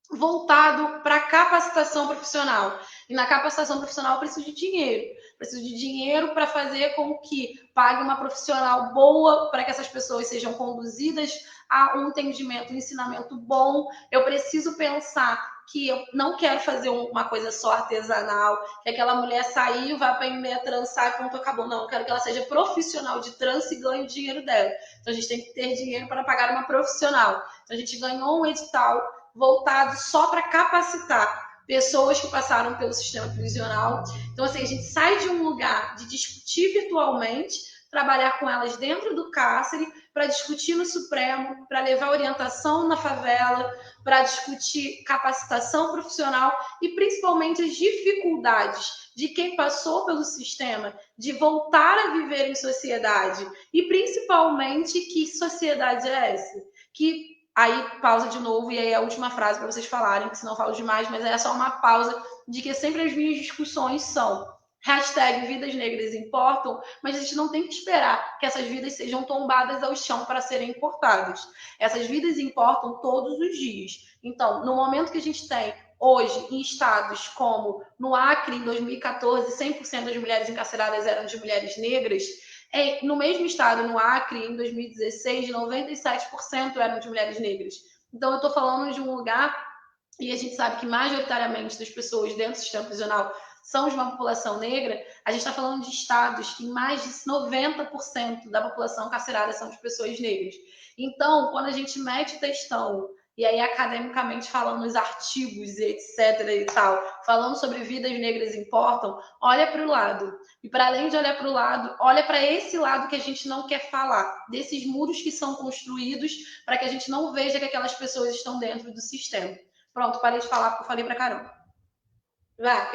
voltado para capacitação profissional. E na capacitação profissional eu preciso de dinheiro. Preciso de dinheiro para fazer com que pague uma profissional boa, para que essas pessoas sejam conduzidas a um entendimento, um ensinamento bom. Eu preciso pensar que eu não quero fazer uma coisa só artesanal, que aquela mulher saiu, vai aprender a trançar e pronto, acabou. Não, eu quero que ela seja profissional de trança e ganhe o dinheiro dela. Então a gente tem que ter dinheiro para pagar uma profissional. Então a gente ganhou um edital voltado só para capacitar pessoas que passaram pelo sistema prisional. Então, assim, a gente sai de um lugar de discutir virtualmente, trabalhar com elas dentro do cárcere, para discutir no Supremo, para levar orientação na favela, para discutir capacitação profissional e, principalmente, as dificuldades de quem passou pelo sistema, de voltar a viver em sociedade. E, principalmente, que sociedade é essa? Que aí pausa de novo, e aí a última frase para vocês falarem, que senão eu falo demais, mas é só uma pausa de que sempre as minhas discussões são hashtag vidas negras importam, mas a gente não tem que esperar que essas vidas sejam tombadas ao chão para serem importadas. Essas vidas importam todos os dias. Então, no momento que a gente tem hoje em estados como no Acre, em 2014, 100% das mulheres encarceradas eram de mulheres negras, no mesmo estado, no Acre, em 2016, 97% eram de mulheres negras. Então, eu estou falando de um lugar, e a gente sabe que majoritariamente das pessoas dentro do sistema prisional são de uma população negra, a gente está falando de estados que mais de 90% da população carcerária são de pessoas negras. Então, quando a gente mete textão, e aí academicamente falando nos artigos e etc e tal, falando sobre vidas negras importam, olha para o lado. E para além de olhar para o lado, olha para esse lado que a gente não quer falar, desses muros que são construídos para que a gente não veja que aquelas pessoas estão dentro do sistema. Pronto, parei de falar porque eu falei para caramba. Vai.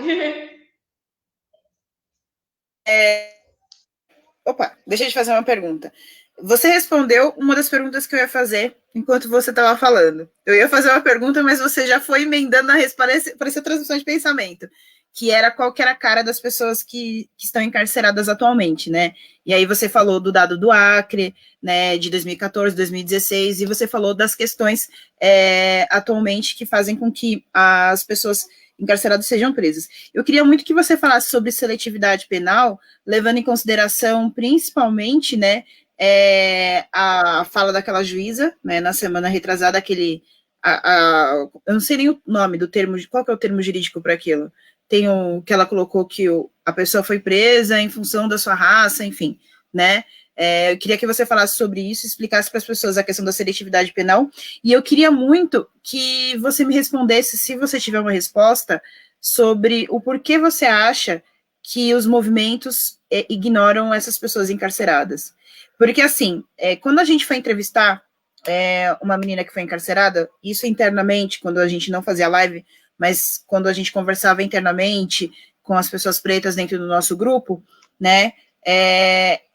Opa, deixa eu te fazer uma pergunta. Você respondeu uma das perguntas que eu ia fazer enquanto você estava falando. Eu ia fazer uma pergunta, mas você já foi emendando na resposta, parecia transmissão de pensamento, que era qual que era a cara das pessoas que estão encarceradas atualmente, né? E aí você falou do dado do Acre, né, de 2014, 2016, e você falou das questões atualmente que fazem com que as pessoas encarceradas sejam presas. Eu queria muito que você falasse sobre seletividade penal, levando em consideração principalmente, né, a fala daquela juíza, né, na semana retrasada, eu não sei nem o nome do termo, qual que é o termo jurídico para aquilo? Tem o que ela colocou que a pessoa foi presa em função da sua raça, enfim, né? Eu queria que você falasse sobre isso, explicasse para as pessoas a questão da seletividade penal, e eu queria muito que você me respondesse, se você tiver uma resposta, sobre o porquê você acha que os movimentos ignoram essas pessoas encarceradas. Porque, assim, quando a gente foi entrevistar uma menina que foi encarcerada, isso internamente, quando a gente não fazia live, mas quando a gente conversava internamente com as pessoas pretas dentro do nosso grupo, né,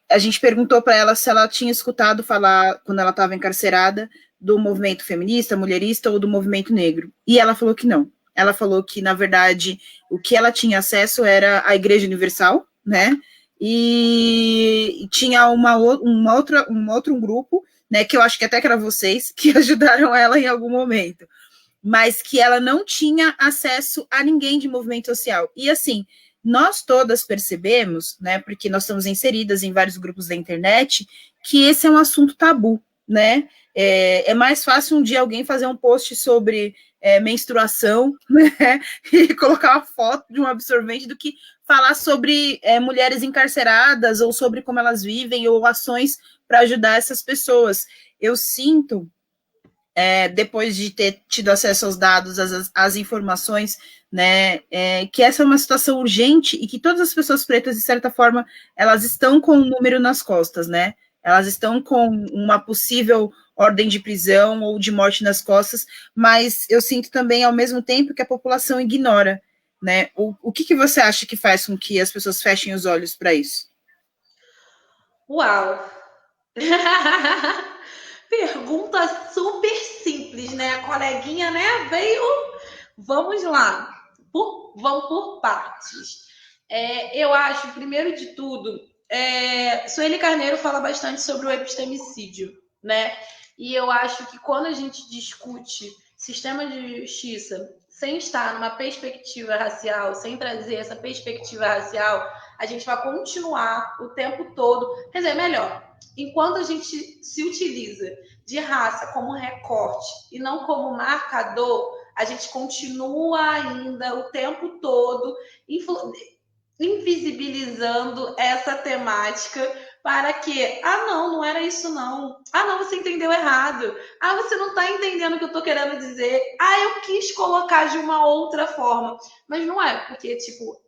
a gente perguntou para ela se ela tinha escutado falar, quando ela estava encarcerada, do movimento feminista, mulherista ou do movimento negro. E ela falou que não. Ela falou que, na verdade, o que ela tinha acesso era a Igreja Universal, né, e tinha um outro grupo, né, que eu acho que até que era vocês, que ajudaram ela em algum momento, mas que ela não tinha acesso a ninguém de movimento social. E assim, nós todas percebemos, né, porque nós estamos inseridas em vários grupos da internet, que esse é um assunto tabu, né? É mais fácil um dia alguém fazer um post sobre menstruação, né, e colocar uma foto de um absorvente do que falar sobre mulheres encarceradas ou sobre como elas vivem ou ações para ajudar essas pessoas. Eu sinto, depois de ter tido acesso aos dados, às informações, né, que essa é uma situação urgente e que todas as pessoas pretas, de certa forma, elas estão com um número nas costas, né? Elas estão com uma possível ordem de prisão ou de morte nas costas, mas eu sinto também, ao mesmo tempo, que a população ignora, né? O que você acha que faz com que as pessoas fechem os olhos para isso? Uau! Pergunta super simples, né? A coleguinha, né? Veio. Vamos lá. Vamos por partes. Eu acho, primeiro de tudo, Sueli Carneiro fala bastante sobre o epistemicídio, né? E eu acho que quando a gente discute sistema de justiça sem estar numa perspectiva racial, sem trazer essa perspectiva racial, a gente vai continuar o tempo todo. Quer dizer, melhor, enquanto a gente se utiliza de raça como recorte e não como marcador, a gente continua ainda o tempo todo invisibilizando essa temática para que, não era isso não. Não, você entendeu errado. Você não está entendendo o que eu estou querendo dizer. Eu quis colocar de uma outra forma. Mas não é, porque,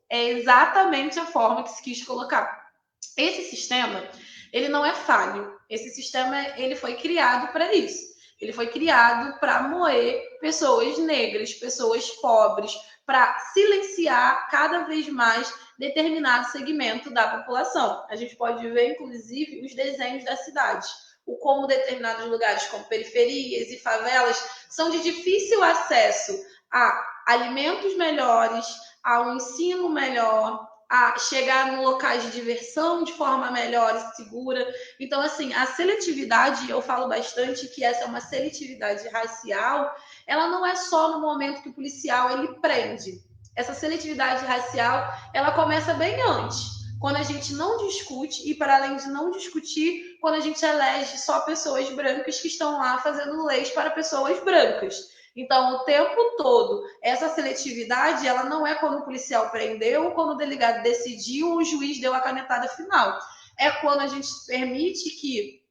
é exatamente a forma que se quis colocar. Esse sistema, ele não é falho. Esse sistema, ele foi criado para isso. Ele foi criado para moer pessoas negras, pessoas pobres, para silenciar cada vez mais determinado segmento da população. A gente pode ver, inclusive, os desenhos da cidade. O como determinados lugares, como periferias e favelas, são de difícil acesso a alimentos melhores, a um ensino melhor, a chegar em locais de diversão de forma melhor e segura. Então, assim, a seletividade, eu falo bastante que essa é uma seletividade racial, ela não é só no momento que o policial ele prende. Essa seletividade racial, ela começa bem antes, quando a gente não discute, e para além de não discutir, quando a gente elege só pessoas brancas que estão lá fazendo leis para pessoas brancas. Então, o tempo todo, essa seletividade, ela não é quando o policial prendeu, quando o delegado decidiu, o juiz deu a canetada final. É quando a gente permite que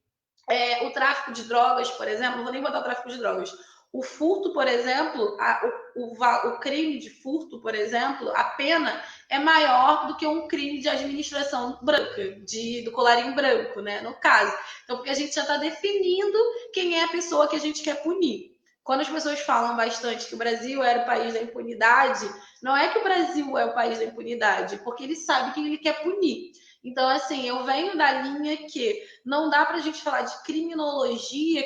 o tráfico de drogas, por exemplo, não vou nem botar o tráfico de drogas, o furto, por exemplo, o crime de furto, por exemplo, a pena é maior do que um crime de administração branca, do colarinho branco, né? No caso. Então, porque a gente já está definindo quem é a pessoa que a gente quer punir. Quando as pessoas falam bastante que o Brasil era o país da impunidade, não é que o Brasil é o país da impunidade, porque ele sabe quem ele quer punir. Então, assim, eu venho da linha que não dá para a gente falar de criminologia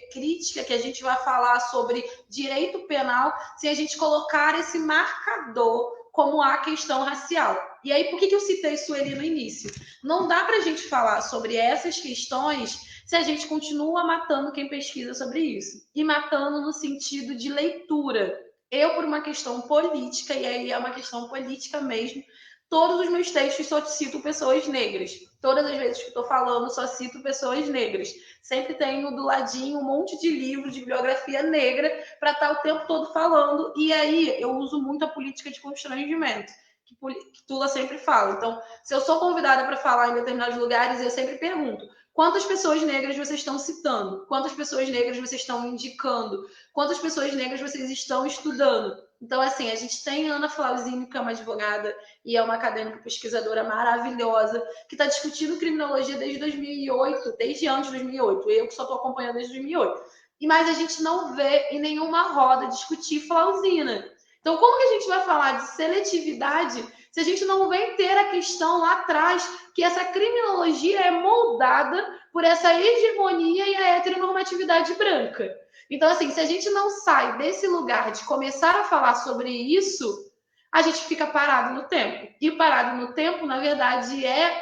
crítica, que a gente vai falar sobre direito penal, sem a gente colocar esse marcador como a questão racial. E aí, por que eu citei Sueli no início? Não dá para a gente falar sobre essas questões se a gente continua matando quem pesquisa sobre isso. E matando no sentido de leitura. Eu, por uma questão política, e aí é uma questão política mesmo, todos os meus textos só cito pessoas negras. Todas as vezes que estou falando, só cito pessoas negras. Sempre tenho do ladinho um monte de livros de bibliografia negra para estar o tempo todo falando. E aí eu uso muito a política de constrangimento, que Tula sempre fala. Então, se eu sou convidada para falar em determinados lugares, eu sempre pergunto: quantas pessoas negras vocês estão citando? Quantas pessoas negras vocês estão indicando? Quantas pessoas negras vocês estão estudando? Então, assim, a gente tem Ana Flauzino, que é uma advogada e é uma acadêmica pesquisadora maravilhosa, que está discutindo criminologia desde 2008, desde antes de 2008. Eu que só estou acompanhando desde 2008. Mas a gente não vê em nenhuma roda discutir Flauzina. Então, como que a gente vai falar de seletividade se a gente não vem ter a questão lá atrás que essa criminologia é moldada por essa hegemonia e a heteronormatividade branca? Então, assim, se a gente não sai desse lugar de começar a falar sobre isso, a gente fica parado no tempo. E parado no tempo, na verdade, é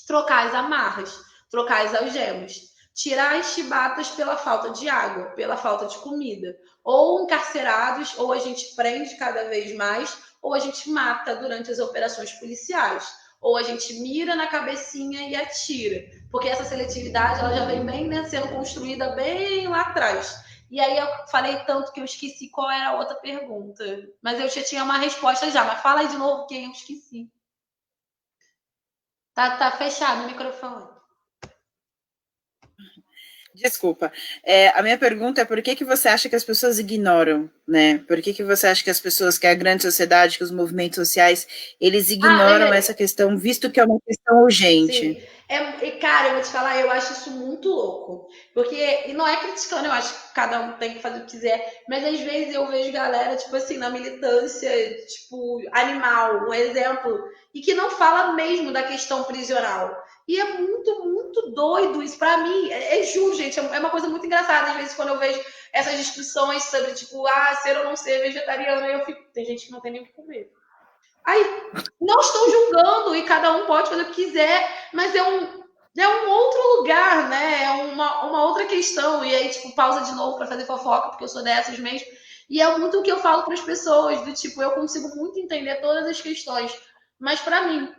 trocar as amarras, trocar as algemas, tirar as chibatas pela falta de água, pela falta de comida. Ou encarcerados, ou a gente prende cada vez mais, ou a gente mata durante as operações policiais. Ou a gente mira na cabecinha e atira. Porque essa seletividade ela já vem bem, né, sendo construída bem lá atrás. E aí eu falei tanto que eu esqueci qual era a outra pergunta. Mas eu já tinha uma resposta já. Mas fala aí de novo que eu esqueci. Tá fechado o microfone. Desculpa. A minha pergunta é por que você acha que as pessoas ignoram, né? Por que você acha que as pessoas, que a grande sociedade, que os movimentos sociais, eles ignoram essa questão, visto que é uma questão urgente? Sim. Cara, eu vou te falar, eu acho isso muito louco. Porque, e não é criticando, eu acho que cada um tem que fazer o que quiser, mas às vezes eu vejo galera, tipo assim, na militância, tipo, animal, um exemplo, e que não fala mesmo da questão prisional. E é muito, muito doido isso. Pra mim, juro, gente, é uma coisa muito engraçada. Às vezes, quando eu vejo essas discussões sobre, tipo, ser ou não ser vegetariano, eu fico, tem gente que não tem nem o que comer. Aí, não estou julgando e cada um pode fazer o que quiser, mas é um outro lugar, né? É uma outra questão. E aí, tipo, pausa de novo para fazer fofoca, porque eu sou dessas mesmo. E é muito o que eu falo para as pessoas, do tipo, eu consigo muito entender todas as questões, mas para mim,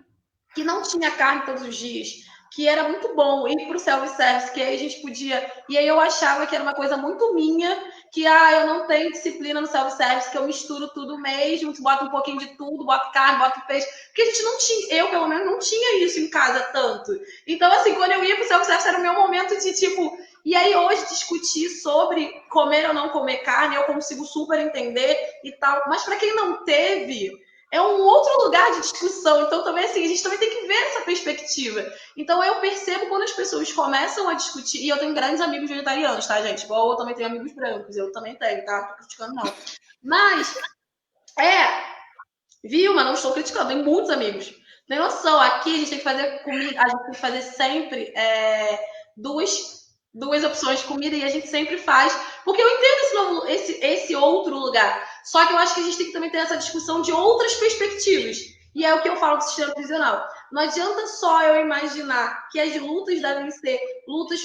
que não tinha carne todos os dias, que era muito bom ir para o self-service, que aí a gente podia. E aí eu achava que era uma coisa muito minha, que eu não tenho disciplina no self-service, que eu misturo tudo mesmo, boto um pouquinho de tudo, boto carne, boto peixe. Porque a gente não tinha, eu pelo menos não tinha isso em casa tanto. Então, assim, quando eu ia para o self-service era o meu momento de tipo. E aí, hoje, discutir sobre comer ou não comer carne, eu consigo super entender e tal. Mas para quem não teve, é um outro lugar de discussão. Então, também, assim, a gente também tem que ver essa perspectiva. Então, eu percebo quando as pessoas começam a discutir, e eu tenho grandes amigos vegetarianos, tá, gente? Igual eu também tenho amigos brancos, eu também tenho, tá? Não tô criticando, não. Mas, Vilma, não estou criticando, tem muitos amigos. Tem noção, aqui a gente tem que fazer comida, a gente tem que fazer sempre duas opções de comida e a gente sempre faz, porque eu entendo esse outro lugar. Só que eu acho que a gente tem que também ter essa discussão de outras perspectivas. E é o que eu falo do sistema prisional. Não adianta só eu imaginar que as lutas devem ser lutas.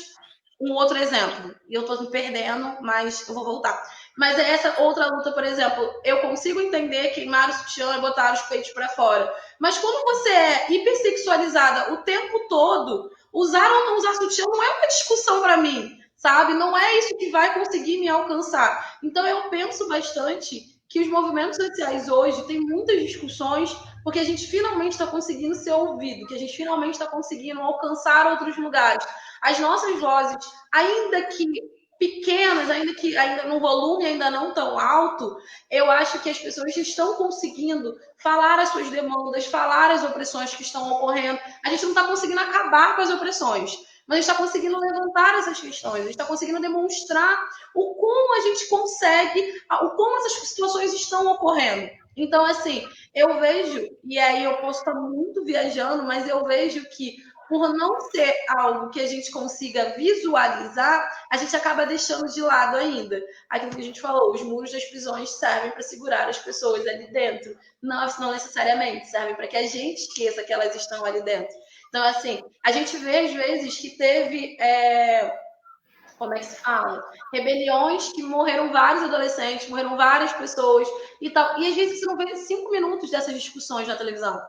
Um outro exemplo, e eu estou me perdendo, mas eu vou voltar. Mas essa outra luta, por exemplo, eu consigo entender queimar o sutiã e botar os peitos para fora. Mas quando você é hipersexualizada o tempo todo, usar ou não usar sutiã não é uma discussão para mim. sabe? Não é isso que vai conseguir me alcançar. Então, eu penso bastante que os movimentos sociais hoje têm muitas discussões porque a gente finalmente está conseguindo ser ouvido, que a gente finalmente está conseguindo alcançar outros lugares. As nossas vozes, ainda que pequenas, ainda que ainda no volume ainda não tão alto, eu acho que as pessoas estão conseguindo falar as suas demandas, falar as opressões que estão ocorrendo. A gente não está conseguindo acabar com as opressões, mas a gente está conseguindo levantar essas questões, a gente está conseguindo demonstrar o como a gente consegue, o como essas situações estão ocorrendo. Então, assim, eu vejo, e aí eu posso estar muito viajando, mas eu vejo que por não ser algo que a gente consiga visualizar, a gente acaba deixando de lado ainda. Aquilo que a gente falou, os muros das prisões servem para segurar as pessoas ali dentro. Não necessariamente, servem para que a gente esqueça que elas estão ali dentro. Então, assim, a gente vê às vezes que teve, como é que se fala? Rebeliões que morreram vários adolescentes, morreram várias pessoas e tal. E às vezes você não vê 5 minutos dessas discussões na televisão.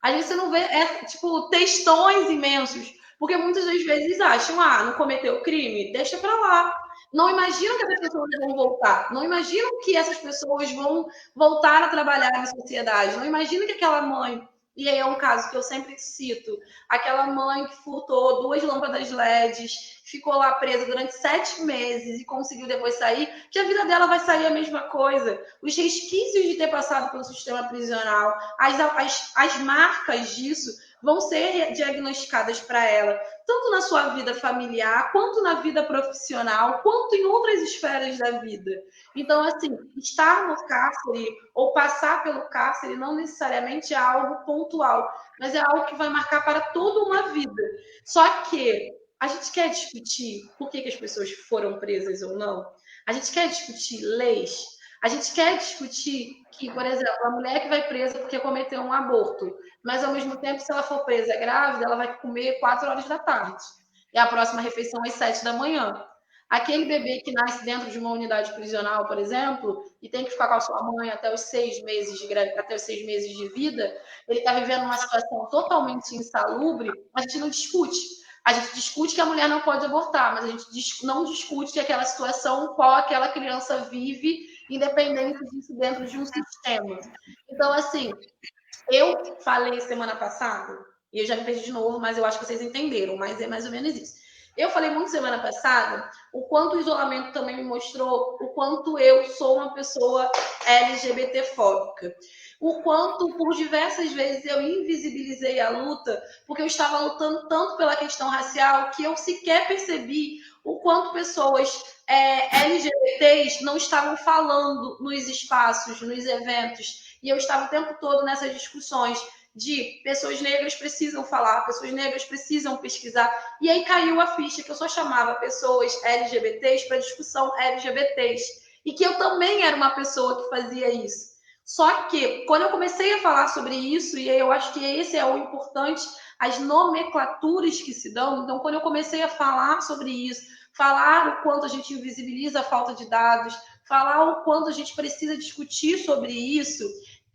Às vezes você não vê, tipo, textões imensos. Porque muitas das vezes acham, não cometeu crime, deixa pra lá. Não imaginam que essas pessoas vão voltar. Não imaginam que essas pessoas vão voltar a trabalhar na sociedade. Não imaginam que aquela mãe, e aí é um caso que eu sempre cito, aquela mãe que furtou 2 lâmpadas LEDs, ficou lá presa durante 7 meses e conseguiu depois sair, que a vida dela vai sair a mesma coisa. Os resquícios de ter passado pelo sistema prisional, as marcas disso vão ser diagnosticadas para ela, tanto na sua vida familiar, quanto na vida profissional, quanto em outras esferas da vida. Então, assim, estar no cárcere ou passar pelo cárcere não necessariamente é algo pontual, mas é algo que vai marcar para toda uma vida. Só que a gente quer discutir por que as pessoas foram presas ou não? A gente quer discutir leis? A gente quer discutir que, por exemplo, a mulher que vai presa porque cometeu um aborto, mas ao mesmo tempo, se ela for presa grávida, ela vai comer 4 horas da tarde. E a próxima refeição às 7 da manhã. Aquele bebê que nasce dentro de uma unidade prisional, por exemplo, e tem que ficar com a sua mãe até os 6 meses até os 6 meses de vida, ele está vivendo uma situação totalmente insalubre, a gente não discute. A gente discute que a mulher não pode abortar, mas a gente não discute que aquela situação, qual aquela criança vive, independente disso, dentro de um sistema. Então, assim, eu falei semana passada, e eu já me perdi de novo, mas eu acho que vocês entenderam, mas é mais ou menos isso. Eu falei muito semana passada o quanto o isolamento também me mostrou o quanto eu sou uma pessoa LGBT-fóbica. O quanto, por diversas vezes, eu invisibilizei a luta, porque eu estava lutando tanto pela questão racial que eu sequer percebi o quanto pessoas LGBTs não estavam falando nos espaços, nos eventos, e eu estava o tempo todo nessas discussões de pessoas negras precisam falar, pessoas negras precisam pesquisar, e aí caiu a ficha que eu só chamava pessoas LGBTs para discussão LGBTs, e que eu também era uma pessoa que fazia isso. Só que, quando eu comecei a falar sobre isso, e aí eu acho que esse é o importante, as nomenclaturas que se dão, então quando eu comecei a falar sobre isso, falar o quanto a gente invisibiliza a falta de dados, falar o quanto a gente precisa discutir sobre isso,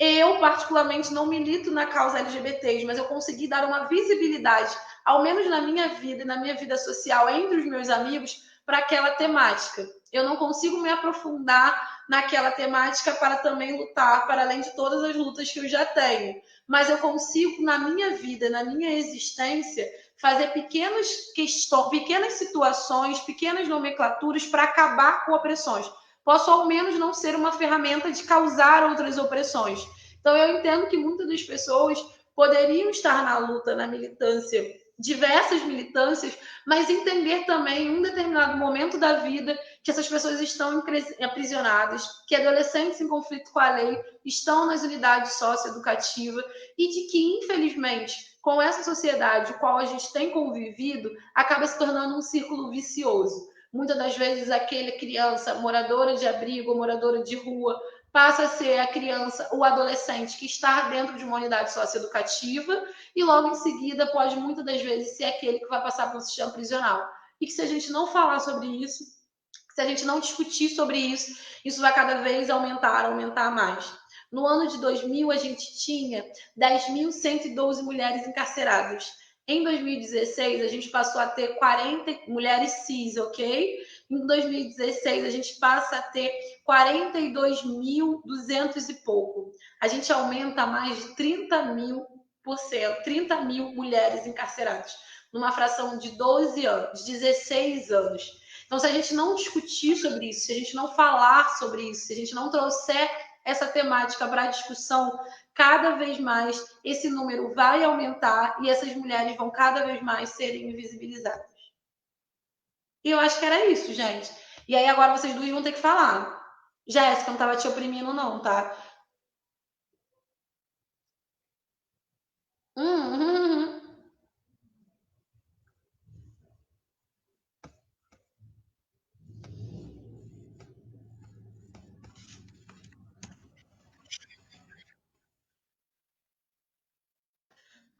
eu, particularmente, não milito na causa LGBTs, mas eu consegui dar uma visibilidade, ao menos na minha vida e na minha vida social, entre os meus amigos, para aquela temática. Eu não consigo me aprofundar naquela temática para também lutar, para além de todas as lutas que eu já tenho. Mas eu consigo, na minha vida, na minha existência, fazer pequenas questões, pequenas situações, pequenas nomenclaturas para acabar com opressões. Posso ao menos não ser uma ferramenta de causar outras opressões. Então eu entendo que muitas das pessoas poderiam estar na luta, na militância, diversas militâncias, mas entender também em um determinado momento da vida que essas pessoas estão aprisionadas, que adolescentes em conflito com a lei estão nas unidades socioeducativas e de que, infelizmente, com essa sociedade qual a gente tem convivido, acaba se tornando um círculo vicioso. Muitas das vezes, aquela criança moradora de abrigo, moradora de rua, passa a ser a criança, o adolescente que está dentro de uma unidade socioeducativa e logo em seguida pode, muitas das vezes, ser aquele que vai passar pelo sistema prisional. E que se a gente não falar sobre isso, se a gente não discutir sobre isso, isso vai cada vez aumentar mais. No ano de 2000, a gente tinha 10.112 mulheres encarceradas. Em 2016, a gente passou a ter 40 mulheres cis, ok? Em 2016, a gente passa a ter 42.200 e pouco. A gente aumenta mais de 30.000%, 30 mil mulheres encarceradas, numa fração de 12 anos, 16 anos. Então, se a gente não discutir sobre isso, se a gente não falar sobre isso, se a gente não trouxer essa temática para a discussão, cada vez mais esse número vai aumentar e essas mulheres vão cada vez mais serem invisibilizadas. E eu acho que era isso, gente. E aí agora vocês duas vão ter que falar. Jéssica, não tava te oprimindo, não, tá? Hum.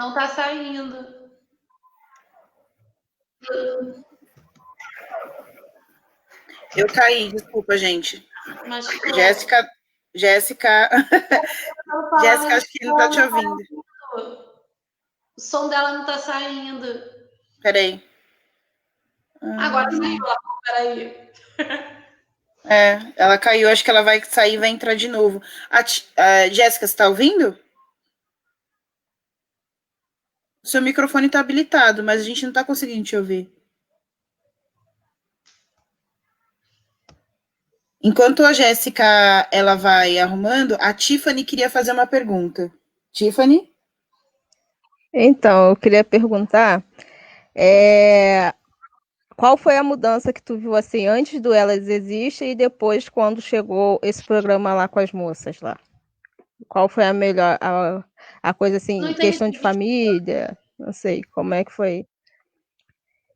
Não tá saindo. Eu caí, desculpa, gente. Mas, Jéssica, Jéssica, acho que não tá te ouvindo. O som dela não tá saindo. Peraí. Agora saiu, peraí. Ela caiu, acho que ela vai sair e vai entrar de novo. A Jéssica, você tá ouvindo? O seu microfone tá habilitado, mas a gente não tá conseguindo te ouvir. Enquanto a Jéssica ela vai arrumando, a Tiffany queria fazer uma pergunta. Tiffany? Então, eu queria perguntar qual foi a mudança que tu viu assim antes do Elas Existem e depois quando chegou esse programa lá com as moças lá? Qual foi a melhor, a coisa assim, questão de família? Não sei, como é que foi?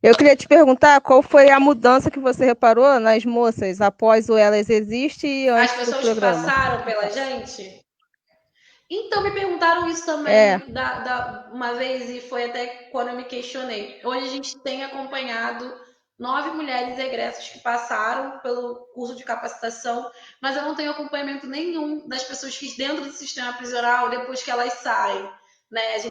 Eu queria te perguntar qual foi a mudança que você reparou nas moças após o Elas Existem e antes do programa. As pessoas que passaram pela gente? Então, me perguntaram isso também uma vez e foi até quando eu me questionei. Hoje a gente tem acompanhado 9 mulheres egressas que passaram pelo curso de capacitação, mas eu não tenho acompanhamento nenhum das pessoas que dentro do sistema prisional, depois que elas saem. Né?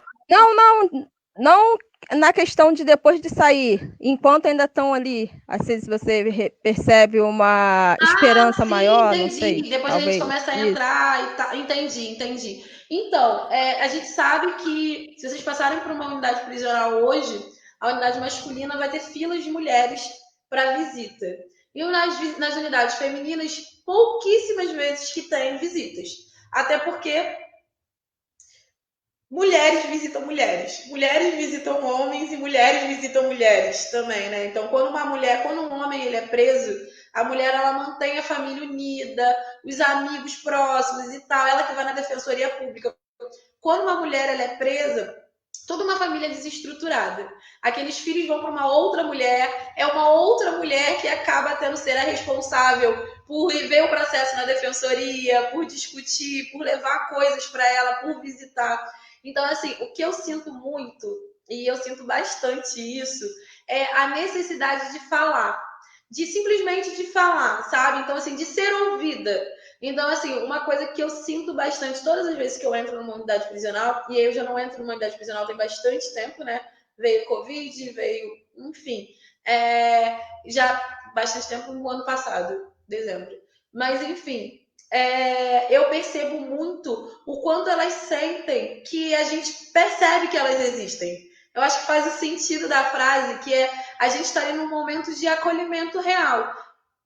Não na questão de depois de sair, enquanto ainda estão ali, assim, se você percebe uma esperança maior, entendi. Não sei. Depois talvez. a gente começa a entrar e tá. Entendi. Então, a gente sabe que se vocês passarem por uma unidade prisional hoje, a unidade masculina vai ter filas de mulheres para visita. E nas unidades femininas, pouquíssimas vezes que tem visitas. Até porque mulheres visitam mulheres visitam homens e mulheres visitam mulheres também, né? Então, quando um homem ele é preso, a mulher ela mantém a família unida, os amigos próximos e tal, ela que vai na defensoria pública. Quando uma mulher ela é presa, toda uma família desestruturada. Aqueles filhos vão para uma outra mulher, é uma outra mulher que acaba tendo ser a responsável por ver o processo na defensoria, por discutir, por levar coisas para ela, por visitar. Então, assim, o que eu sinto muito, e eu sinto bastante isso, é a necessidade de falar. De simplesmente de falar, sabe? Então, assim, de ser ouvida. Então, assim, uma coisa que eu sinto bastante todas as vezes que eu entro numa unidade prisional, e eu já não entro numa unidade prisional tem bastante tempo, né? Veio Covid, enfim, já bastante tempo no ano passado, dezembro. Mas, enfim, eu percebo muito o quanto elas sentem que a gente percebe que elas existem. Eu acho que faz o sentido da frase, que é a gente está ali num momento de acolhimento real.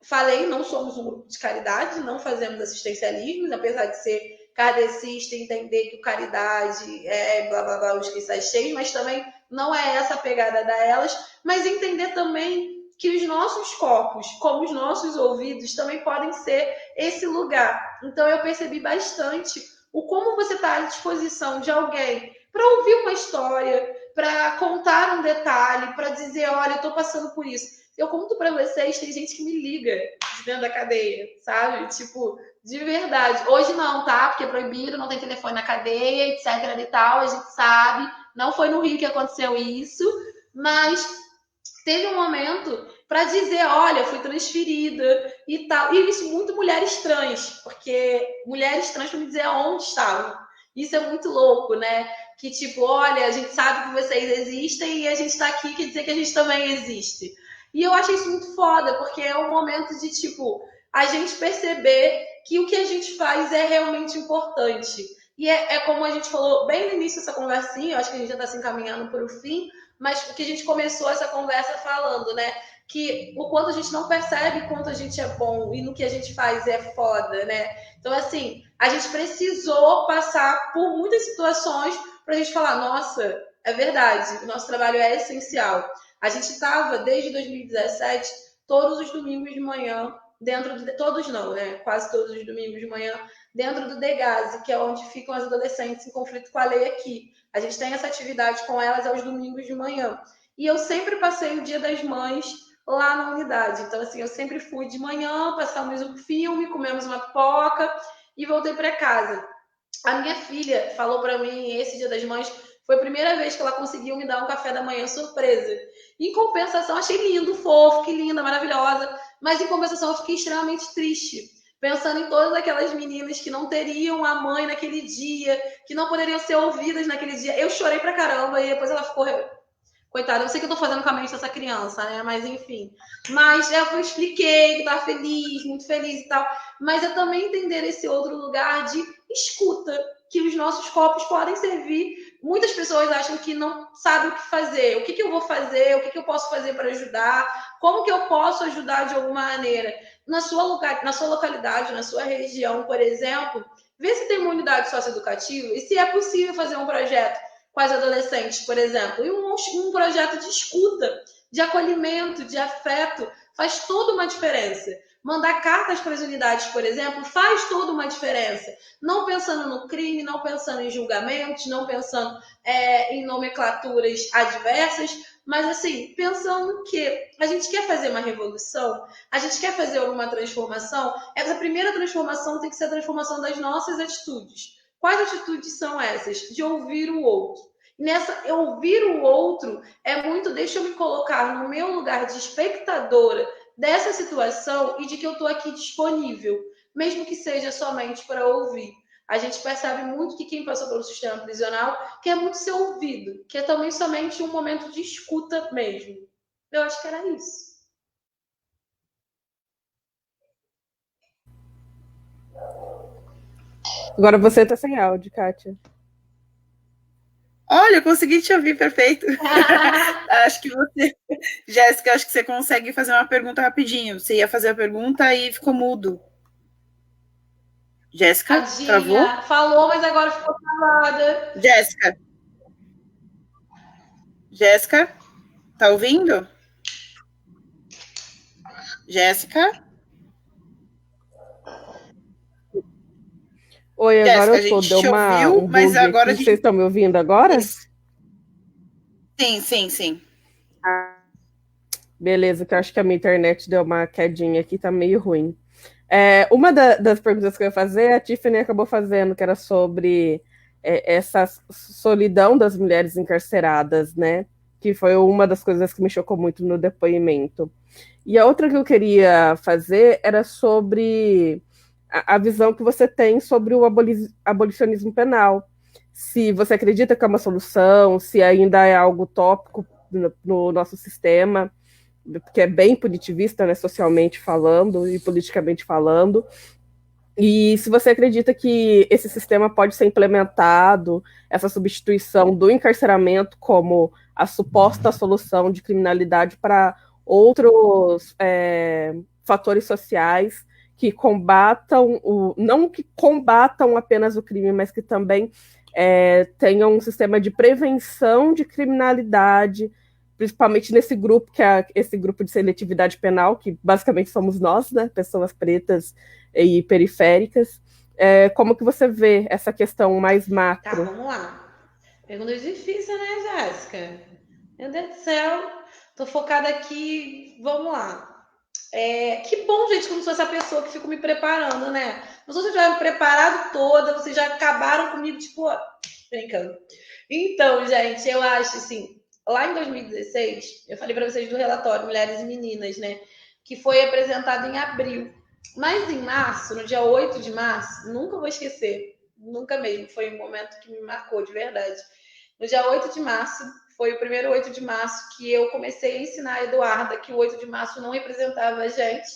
Falei, não somos um grupo de caridade, não fazemos assistencialismo, apesar de ser kardecista, entender que o caridade é blá blá blá, os cristais cheios, mas também não é essa a pegada delas, mas entender também que os nossos corpos, como os nossos ouvidos, também podem ser esse lugar. Então eu percebi bastante o como você está à disposição de alguém para ouvir uma história, para contar um detalhe, para dizer, olha, eu estou passando por isso. Eu conto para vocês, tem gente que me liga de dentro da cadeia, sabe? Tipo, de verdade. Hoje não, tá? Porque é proibido, não tem telefone na cadeia, etc e tal, a gente sabe. Não foi no Rio que aconteceu isso, mas teve um momento para dizer, olha, eu fui transferida e tal. E isso muito mulheres trans, porque mulheres trans para me dizer aonde estavam. Isso é muito louco, né? Que tipo, olha, a gente sabe que vocês existem e a gente tá aqui, quer dizer que a gente também existe. E eu achei isso muito foda, porque é um momento de, tipo, a gente perceber que o que a gente faz é realmente importante. E é como a gente falou bem no início dessa conversinha, eu acho que a gente já está se encaminhando para o fim, mas que a gente começou essa conversa falando, né? Que o quanto a gente não percebe quanto a gente é bom e no que a gente faz é foda, né? Então, assim, a gente precisou passar por muitas situações para a gente falar, nossa, é verdade, o nosso trabalho é essencial. A gente estava, desde 2017, todos os domingos de manhã, todos não, né? Quase todos os domingos de manhã, dentro do Degase, que é onde ficam as adolescentes em conflito com a lei aqui. A gente tem essa atividade com elas aos domingos de manhã. E eu sempre passei o Dia das Mães lá na unidade. Então, assim, eu sempre fui de manhã, passamos um filme, comemos uma pipoca e voltei para casa. A minha filha falou para mim, esse Dia das Mães, foi a primeira vez que ela conseguiu me dar um café da manhã surpresa. Em compensação, achei lindo, fofo, que linda, maravilhosa. Mas em compensação, eu fiquei extremamente triste. Pensando em todas aquelas meninas que não teriam a mãe naquele dia, que não poderiam ser ouvidas naquele dia. Eu chorei pra caramba e depois ela ficou. Coitada, eu sei que eu tô fazendo com a mente dessa criança, né? Mas enfim. Mas eu expliquei que tava feliz, muito feliz e tal. Mas é também entender esse outro lugar de escuta, que os nossos copos podem servir. Muitas pessoas acham que não sabem o que fazer. O que eu vou fazer? O que eu posso fazer para ajudar? Como que eu posso ajudar de alguma maneira? Na sua localidade, na sua região, por exemplo, vê se tem uma unidade socioeducativa e se é possível fazer um projeto com as adolescentes, por exemplo, e um projeto de escuta, de acolhimento, de afeto, faz toda uma diferença. Mandar cartas para as unidades, por exemplo, faz toda uma diferença. Não pensando no crime, não pensando em julgamentos, não pensando em nomenclaturas adversas, mas assim, pensando que a gente quer fazer uma revolução, a gente quer fazer alguma transformação, essa primeira transformação tem que ser a transformação das nossas atitudes. Quais atitudes são essas? De ouvir o outro. Nessa ouvir o outro é muito, deixa eu me colocar no meu lugar de espectadora dessa situação e de que eu estou aqui disponível, mesmo que seja somente para ouvir. A gente percebe muito que quem passou pelo sistema prisional quer muito ser ouvido, que é também somente um momento de escuta mesmo. Eu acho que era isso. Agora você tá sem áudio, Kátia. Olha, eu consegui te ouvir perfeito. Acho que você, Jéssica, acho que você consegue fazer uma pergunta rapidinho. Você ia fazer a pergunta e ficou mudo. Jéssica, travou? Falou, mas agora ficou travada. Jéssica, tá ouvindo? Jéssica? Oi, agora Jéssica, eu tô. Deu ouviu, mas agora aqui. Vocês estão me ouvindo agora? Sim. Beleza, que eu acho que a minha internet deu uma quedinha aqui, tá meio ruim. Uma das perguntas que eu ia fazer, a Tiffany acabou fazendo, que era sobre essa solidão das mulheres encarceradas, né? Que foi uma das coisas que me chocou muito no depoimento. E a outra que eu queria fazer era sobre a visão que você tem sobre o abolicionismo penal. Se você acredita que é uma solução, se ainda é algo utópico no nosso sistema, que é bem punitivista, né, socialmente falando e politicamente falando, e se você acredita que esse sistema pode ser implementado, essa substituição do encarceramento como a suposta solução de criminalidade para outros fatores sociais que combatam, não que combatam apenas o crime, mas que também tenham um sistema de prevenção de criminalidade, principalmente nesse grupo, que é esse grupo de seletividade penal, que basicamente somos nós, né, pessoas pretas e periféricas. Como que você vê essa questão mais macro? Tá, vamos lá. Pergunta difícil, né, Jéssica? Meu Deus do céu. Tô focada aqui. Vamos lá. Que bom, gente, que eu não sou essa pessoa que fico me preparando, né? Não sou se eu já me preparado toda, vocês já acabaram comigo, tipo, brincando. Então, gente, eu acho assim, lá em 2016, eu falei para vocês do relatório Mulheres e Meninas, né? Que foi apresentado em abril. Mas em março, no dia 8 de março, nunca vou esquecer, nunca mesmo, foi um momento que me marcou de verdade. No dia 8 de março, foi o primeiro 8 de março que eu comecei a ensinar a Eduarda que o 8 de março não representava a gente.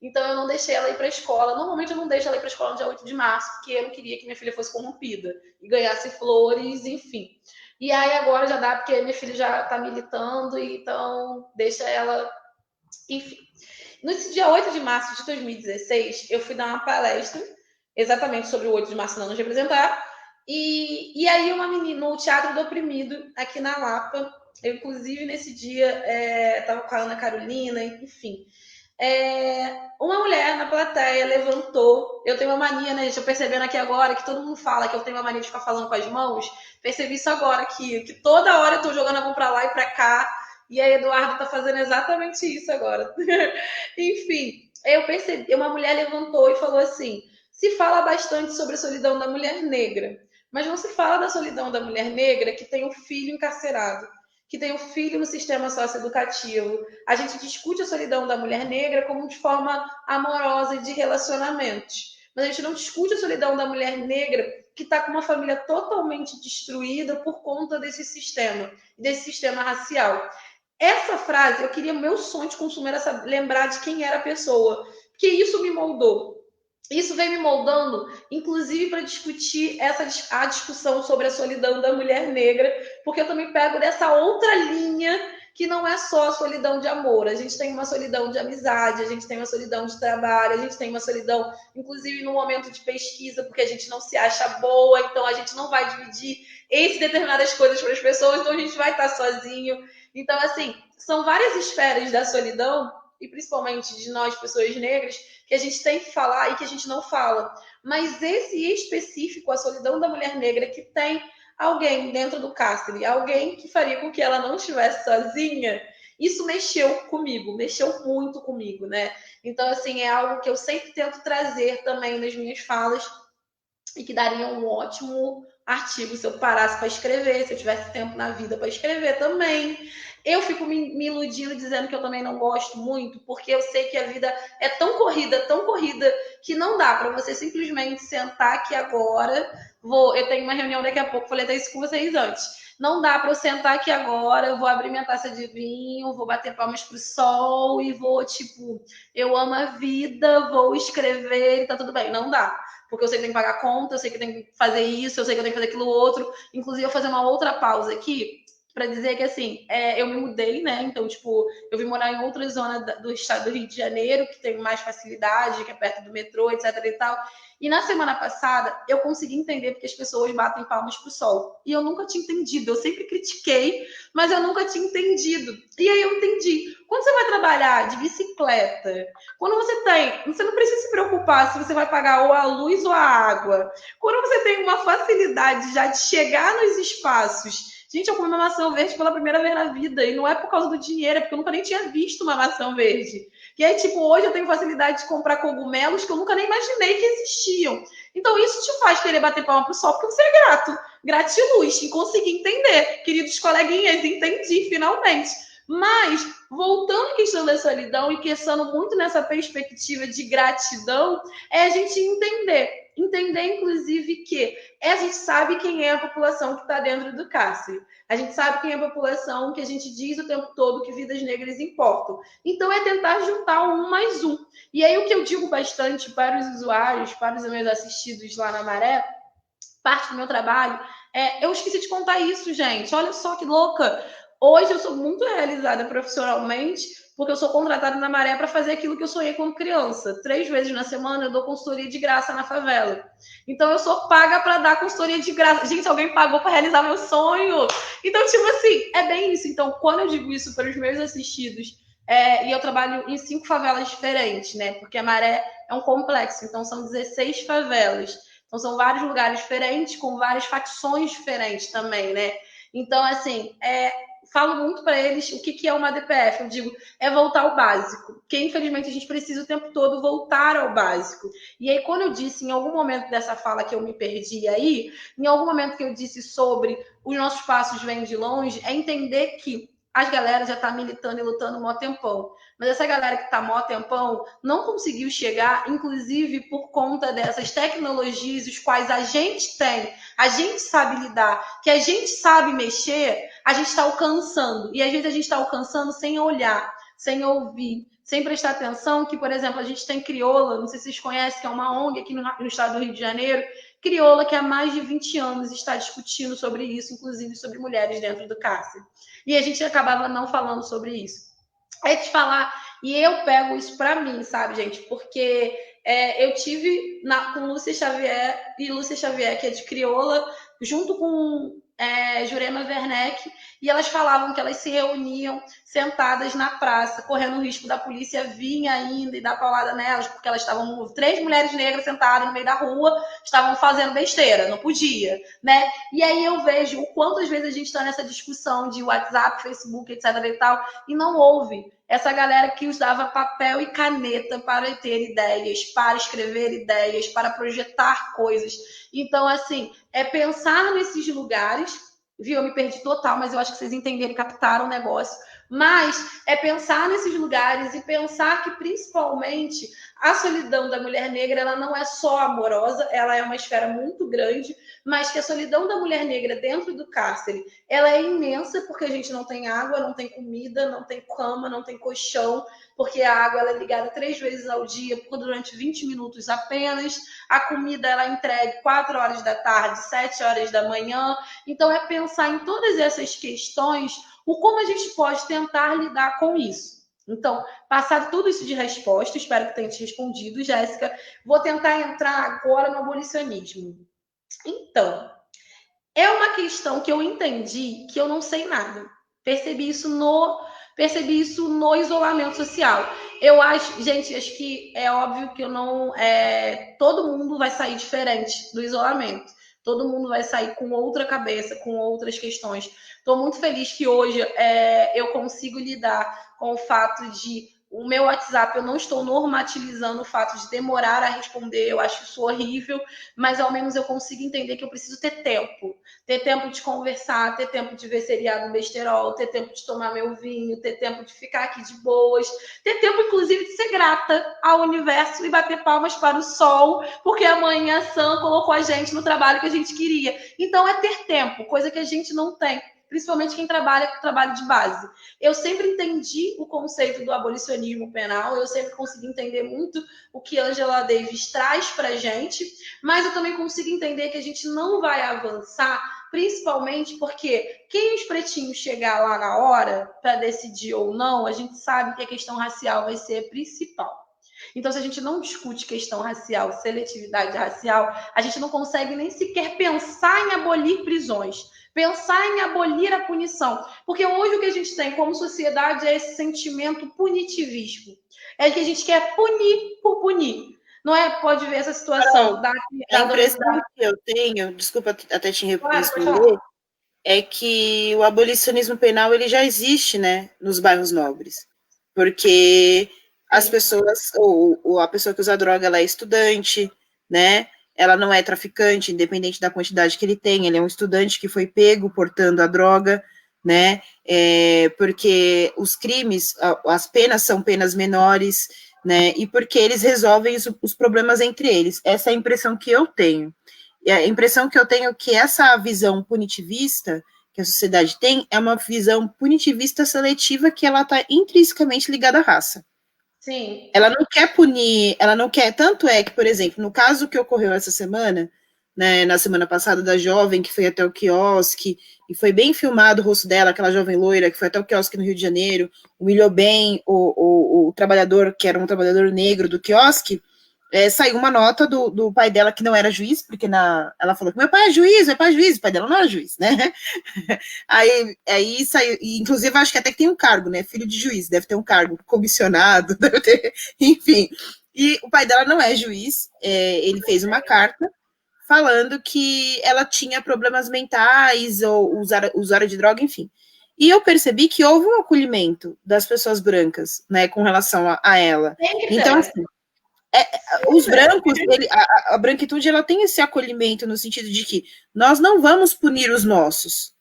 Então eu não deixei ela ir para a escola. Normalmente eu não deixo ela ir para a escola no dia 8 de março, porque eu não queria que minha filha fosse corrompida e ganhasse flores, enfim. E aí agora já dá, porque minha filha já está militando, então deixa ela. Enfim. Nesse dia 8 de março de 2016, eu fui dar uma palestra exatamente sobre o 8 de março não nos representar. E aí uma menina, no Teatro do Oprimido, aqui na Lapa, eu inclusive nesse dia estava com a Ana Carolina, enfim. Uma mulher na plateia levantou. Eu tenho uma mania, né, gente? Eu percebendo aqui agora que todo mundo fala que eu tenho uma mania de ficar falando com as mãos. Percebi isso agora aqui, que toda hora eu tô jogando a mão pra lá e pra cá. E a Eduarda tá fazendo exatamente isso agora. Enfim, eu percebi, uma mulher levantou e falou assim: se fala bastante sobre a solidão da mulher negra, mas não se fala da solidão da mulher negra que tem um filho encarcerado, que tem um filho no sistema socioeducativo. A gente discute a solidão da mulher negra como de forma amorosa e de relacionamentos, mas a gente não discute a solidão da mulher negra que está com uma família totalmente destruída por conta desse sistema racial. Essa frase, eu queria, meu sonho de consumo era lembrar de quem era a pessoa, porque isso me moldou. Isso vem me moldando, inclusive para discutir a discussão sobre a solidão da mulher negra, porque eu também pego dessa outra linha que não é só a solidão de amor. A gente tem uma solidão de amizade, a gente tem uma solidão de trabalho, a gente tem uma solidão, inclusive no momento de pesquisa, porque a gente não se acha boa, então a gente não vai dividir determinadas coisas para as pessoas, então a gente vai estar sozinho. Então, assim, são várias esferas da solidão, e principalmente de nós, pessoas negras, que a gente tem que falar e que a gente não fala. Mas esse específico, a solidão da mulher negra, que tem alguém dentro do cárcere, alguém que faria com que ela não estivesse sozinha, isso mexeu comigo, mexeu muito comigo, né? Então, assim, é algo que eu sempre tento trazer também nas minhas falas e que daria um ótimo artigo se eu parasse para escrever, se eu tivesse tempo na vida para escrever também. Eu fico me iludindo dizendo que eu também não gosto muito, porque eu sei que a vida é tão corrida, que não dá para você simplesmente sentar aqui agora. Eu tenho uma reunião daqui a pouco, falei até isso com vocês antes. Não dá para eu sentar aqui agora, eu vou abrir minha taça de vinho, vou bater palmas pro sol e vou, tipo, eu amo a vida, vou escrever e tá tudo bem. Não dá. Porque eu sei que tem que pagar conta, eu sei que tem que fazer isso, eu sei que eu tenho que fazer aquilo outro. Inclusive, eu vou fazer uma outra pausa aqui para dizer que, assim, eu me mudei, né? Então, tipo, eu vim morar em outra zona do estado do Rio de Janeiro, que tem mais facilidade, que é perto do metrô, etc e tal. E na semana passada, eu consegui entender porque as pessoas batem palmas pro sol. E eu nunca tinha entendido. Eu sempre critiquei, mas eu nunca tinha entendido. E aí eu entendi. Quando você vai trabalhar de bicicleta, quando você não precisa se preocupar se você vai pagar ou a luz ou a água. Quando você tem uma facilidade já de chegar nos espaços. Gente, eu comi uma maçã verde pela primeira vez na vida. E não é por causa do dinheiro, é porque eu nunca nem tinha visto uma maçã verde. E aí, tipo, hoje eu tenho facilidade de comprar cogumelos que eu nunca nem imaginei que existiam. Então, isso te faz querer bater palma pro sol, porque você é grato. Gratiluz, e consegui entender. Queridos coleguinhas, entendi, finalmente. Mas, voltando à questão da solidão e pensando muito nessa perspectiva de gratidão, é a gente entender. Entender, inclusive, que a gente sabe quem é a população que está dentro do cárcere. A gente sabe quem é a população que a gente diz o tempo todo que vidas negras importam. Então, é tentar juntar um mais um. E aí, o que eu digo bastante para os usuários, para os meus assistidos lá na Maré, parte do meu trabalho, eu esqueci de contar isso, gente. Olha só que louca. Hoje eu sou muito realizada profissionalmente, porque eu sou contratada na Maré para fazer aquilo que eu sonhei quando criança. 3 vezes na semana eu dou consultoria de graça na favela. Então eu sou paga para dar consultoria de graça. Gente, alguém pagou para realizar meu sonho. Então, tipo assim, é bem isso. Então, quando eu digo isso para os meus assistidos, e eu trabalho em 5 favelas diferentes, né? Porque a Maré é um complexo, então são 16 favelas. Então, são vários lugares diferentes, com várias facções diferentes também, né? Então, assim, falo muito para eles o que é uma DPF. Eu digo, é voltar ao básico. Porque, infelizmente, a gente precisa o tempo todo voltar ao básico. E aí, quando eu disse, em algum momento dessa fala que eu me perdi aí, em algum momento que eu disse sobre os nossos passos vêm de longe, é entender que as galera já tá militando e lutando mó tempão. Mas essa galera que tá mó tempão não conseguiu chegar, inclusive por conta dessas tecnologias, os quais a gente tem, a gente sabe lidar, que a gente sabe mexer, a gente está alcançando. E às vezes a gente está alcançando sem olhar, sem ouvir, sem prestar atenção, que, por exemplo, a gente tem Crioula, não sei se vocês conhecem, que é uma ONG aqui no estado do Rio de Janeiro, Crioula, que há mais de 20 anos está discutindo sobre isso, inclusive sobre mulheres dentro do cárcere. E a gente acabava não falando sobre isso. É te falar, e eu pego isso para mim, sabe, gente? Porque eu tive com Lúcia Xavier, que é de Crioula, junto com Jurema Werneck, e elas falavam que elas se reuniam sentadas na praça, correndo o risco da polícia vir ainda e dar paulada nelas, porque elas estavam, 3 mulheres negras sentadas no meio da rua, estavam fazendo besteira, não podia, né? E aí eu vejo o quanto às vezes a gente está nessa discussão de WhatsApp, Facebook, etc e tal, e não ouve essa galera que usava papel e caneta para ter ideias, para escrever ideias, para projetar coisas. Então, assim, é pensar nesses lugares. Viu? Eu me perdi total, mas eu acho que vocês entenderam, captaram o negócio. Mas é pensar nesses lugares e pensar que, principalmente, a solidão da mulher negra, ela não é só amorosa, ela é uma esfera muito grande, mas que a solidão da mulher negra dentro do cárcere, ela é imensa, porque a gente não tem água, não tem comida, não tem cama, não tem colchão, porque a água ela é ligada 3 vezes ao dia, durante 20 minutos apenas. A comida ela é entregue 4 horas da tarde, 7 horas da manhã. Então, é pensar em todas essas questões, o como a gente pode tentar lidar com isso. Então, passado tudo isso de resposta, espero que tenha te respondido, Jéssica, vou tentar entrar agora no abolicionismo. Então, é uma questão que eu entendi que eu não sei nada. Percebi isso no isolamento social. Eu acho, gente, acho que é óbvio que eu não. Todo mundo vai sair diferente do isolamento. Todo mundo vai sair com outra cabeça, com outras questões. Estou muito feliz que hoje eu consigo lidar com o fato de o meu WhatsApp, eu não estou normatilizando o fato de demorar a responder, eu acho isso horrível, mas ao menos eu consigo entender que eu preciso ter tempo de conversar, ter tempo de ver seriado besterol, ter tempo de tomar meu vinho, ter tempo de ficar aqui de boas, ter tempo, inclusive, de ser grata ao universo e bater palmas para o sol, porque amanhã a Sam colocou a gente no trabalho que a gente queria. Então, é ter tempo, coisa que a gente não tem, principalmente quem trabalha com trabalho de base. Eu sempre entendi o conceito do abolicionismo penal, eu sempre consegui entender muito o que Angela Davis traz para a gente, mas eu também consigo entender que a gente não vai avançar, principalmente porque quem os pretinhos chegar lá na hora para decidir ou não, a gente sabe que a questão racial vai ser a principal. Então, se a gente não discute questão racial, seletividade racial, a gente não consegue nem sequer pensar em abolir prisões, pensar em abolir a punição. Porque hoje o que a gente tem como sociedade é esse sentimento punitivismo. É que a gente quer punir por punir. Não é? Pode ver essa situação. A impressão que eu tenho, desculpa até te responder, é que o abolicionismo penal ele já existe, né, nos bairros nobres. Porque as pessoas, ou a pessoa que usa droga, ela é estudante, né? Ela não é traficante, independente da quantidade que ele tem, ele é um estudante que foi pego portando a droga, né? Porque os crimes, as penas são penas menores, né? E porque eles resolvem os problemas entre eles. Essa é a impressão que eu tenho. E a impressão que eu tenho é que essa visão punitivista que a sociedade tem é uma visão punitivista seletiva que ela está intrinsecamente ligada à raça. Sim. Ela não quer punir, ela não quer, tanto é que, por exemplo, no caso que ocorreu essa semana, né, na semana passada da jovem que foi até o quiosque, e foi bem filmado o rosto dela, aquela jovem loira que foi até o quiosque no Rio de Janeiro, humilhou bem o trabalhador, que era um trabalhador negro do quiosque, saiu uma nota do pai dela, que não era juiz, porque ela falou que meu pai é juiz, o pai dela não era juiz, né? Aí saiu, inclusive acho que até que tem um cargo, né? Filho de juiz, deve ter um cargo, comissionado, deve ter, enfim. E o pai dela não é juiz, ele fez uma carta falando que ela tinha problemas mentais, ou usuária de droga, enfim. E eu percebi que houve um acolhimento das pessoas brancas, né, com relação a ela. Então, assim, os brancos, a branquitude, ela tem esse acolhimento no sentido de que nós não vamos punir os nossos.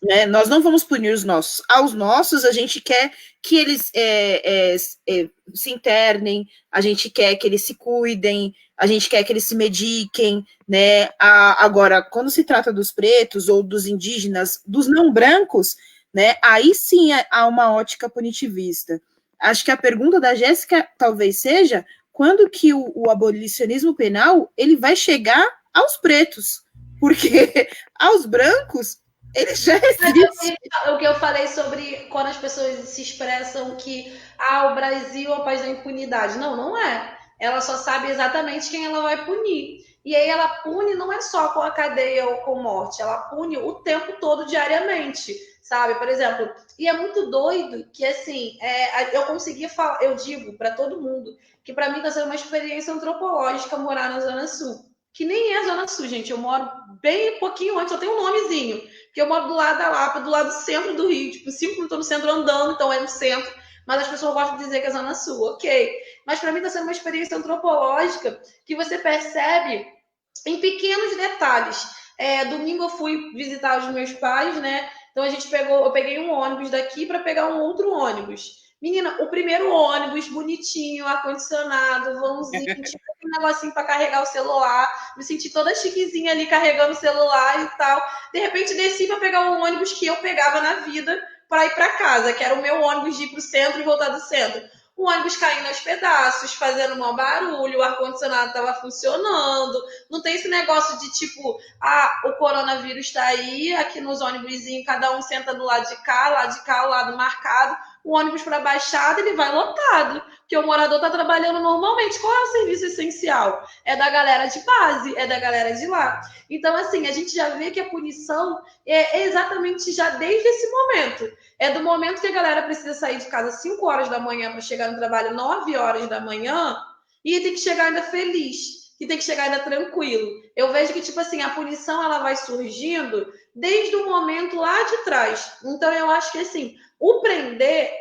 né? Nós não vamos punir os nossos. Aos nossos, a gente quer que eles se internem, a gente quer que eles se cuidem, a gente quer que eles se mediquem, né? Agora, quando se trata dos pretos ou dos indígenas, dos não brancos, né? Aí sim há uma ótica punitivista. Acho que a pergunta da Jéssica talvez seja quando que o abolicionismo penal ele vai chegar aos pretos, porque aos brancos ele já existe. O que eu falei sobre quando as pessoas se expressam que o Brasil é o país da impunidade. Não, não é. Ela só sabe exatamente quem ela vai punir. E aí ela pune não é só com a cadeia ou com morte, ela pune o tempo todo diariamente, sabe? Por exemplo, e é muito doido que assim, eu consegui falar, eu digo para todo mundo que para mim está sendo uma experiência antropológica morar na Zona Sul. Que nem é a Zona Sul, gente. Eu moro bem pouquinho antes, só tem um nomezinho. Que eu moro do lado da Lapa, do lado do centro do Rio, tipo, 5 minutos no centro andando, então é no centro, mas as pessoas gostam de dizer que é Zona Sul, ok. Mas para mim está sendo uma experiência antropológica que você percebe em pequenos detalhes. Domingo eu fui visitar os meus pais, né? Então eu peguei um ônibus daqui para pegar um outro ônibus. Menina, o primeiro ônibus, bonitinho, ar-condicionado, vãozinho, tipo um negocinho para carregar o celular. Me senti toda chiquezinha ali carregando o celular e tal. De repente desci para pegar o ônibus que eu pegava na vida para ir para casa, que era o meu ônibus de ir para o centro e voltar do centro. O ônibus caindo aos pedaços, fazendo um barulho, o ar-condicionado estava funcionando. Não tem esse negócio de tipo, o coronavírus está aí, aqui nos ônibus, cada um senta do lado de cá, o lado marcado. O ônibus para a Baixada, ele vai lotado, porque o morador está trabalhando normalmente. Qual é o serviço essencial? É da galera de base, é da galera de lá. Então, assim, a gente já vê que a punição é exatamente já desde esse momento. É do momento que a galera precisa sair de casa às 5 horas da manhã para chegar no trabalho 9 horas da manhã e tem que chegar ainda feliz, que tem que chegar ainda tranquilo. Eu vejo que, tipo assim, a punição ela vai surgindo desde o momento lá de trás. Então, eu acho que, assim, o prender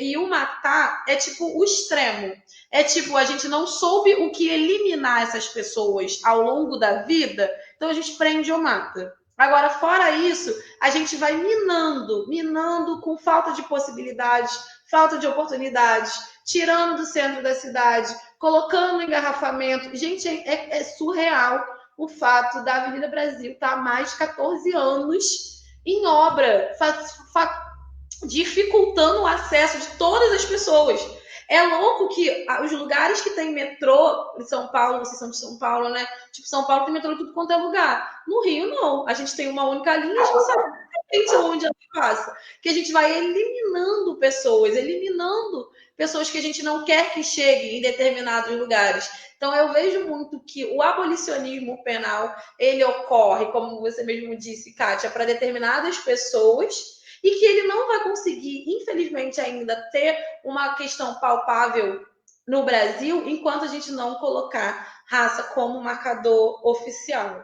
e o matar é tipo o extremo. É tipo, a gente não soube o que eliminar essas pessoas ao longo da vida, então a gente prende ou mata. Agora, fora isso, a gente vai minando com falta de possibilidades, falta de oportunidades, tirando do centro da cidade, colocando engarrafamento. Gente, é surreal o fato da Avenida Brasil estar há mais de 14 anos em obra, dificultando o acesso de todas as pessoas. É louco que os lugares que tem metrô em São Paulo, vocês são de São Paulo, né? Tipo, São Paulo tem metrô em tudo quanto é lugar. No Rio, não. A gente tem uma única linha, a gente sabe onde ela passa. Que a gente vai eliminando pessoas que a gente não quer que cheguem em determinados lugares. Então, eu vejo muito que o abolicionismo penal, ele ocorre, como você mesmo disse, Kátia, para determinadas pessoas e que ele não vai conseguir, infelizmente, ainda ter uma questão palpável no Brasil enquanto a gente não colocar raça como marcador oficial.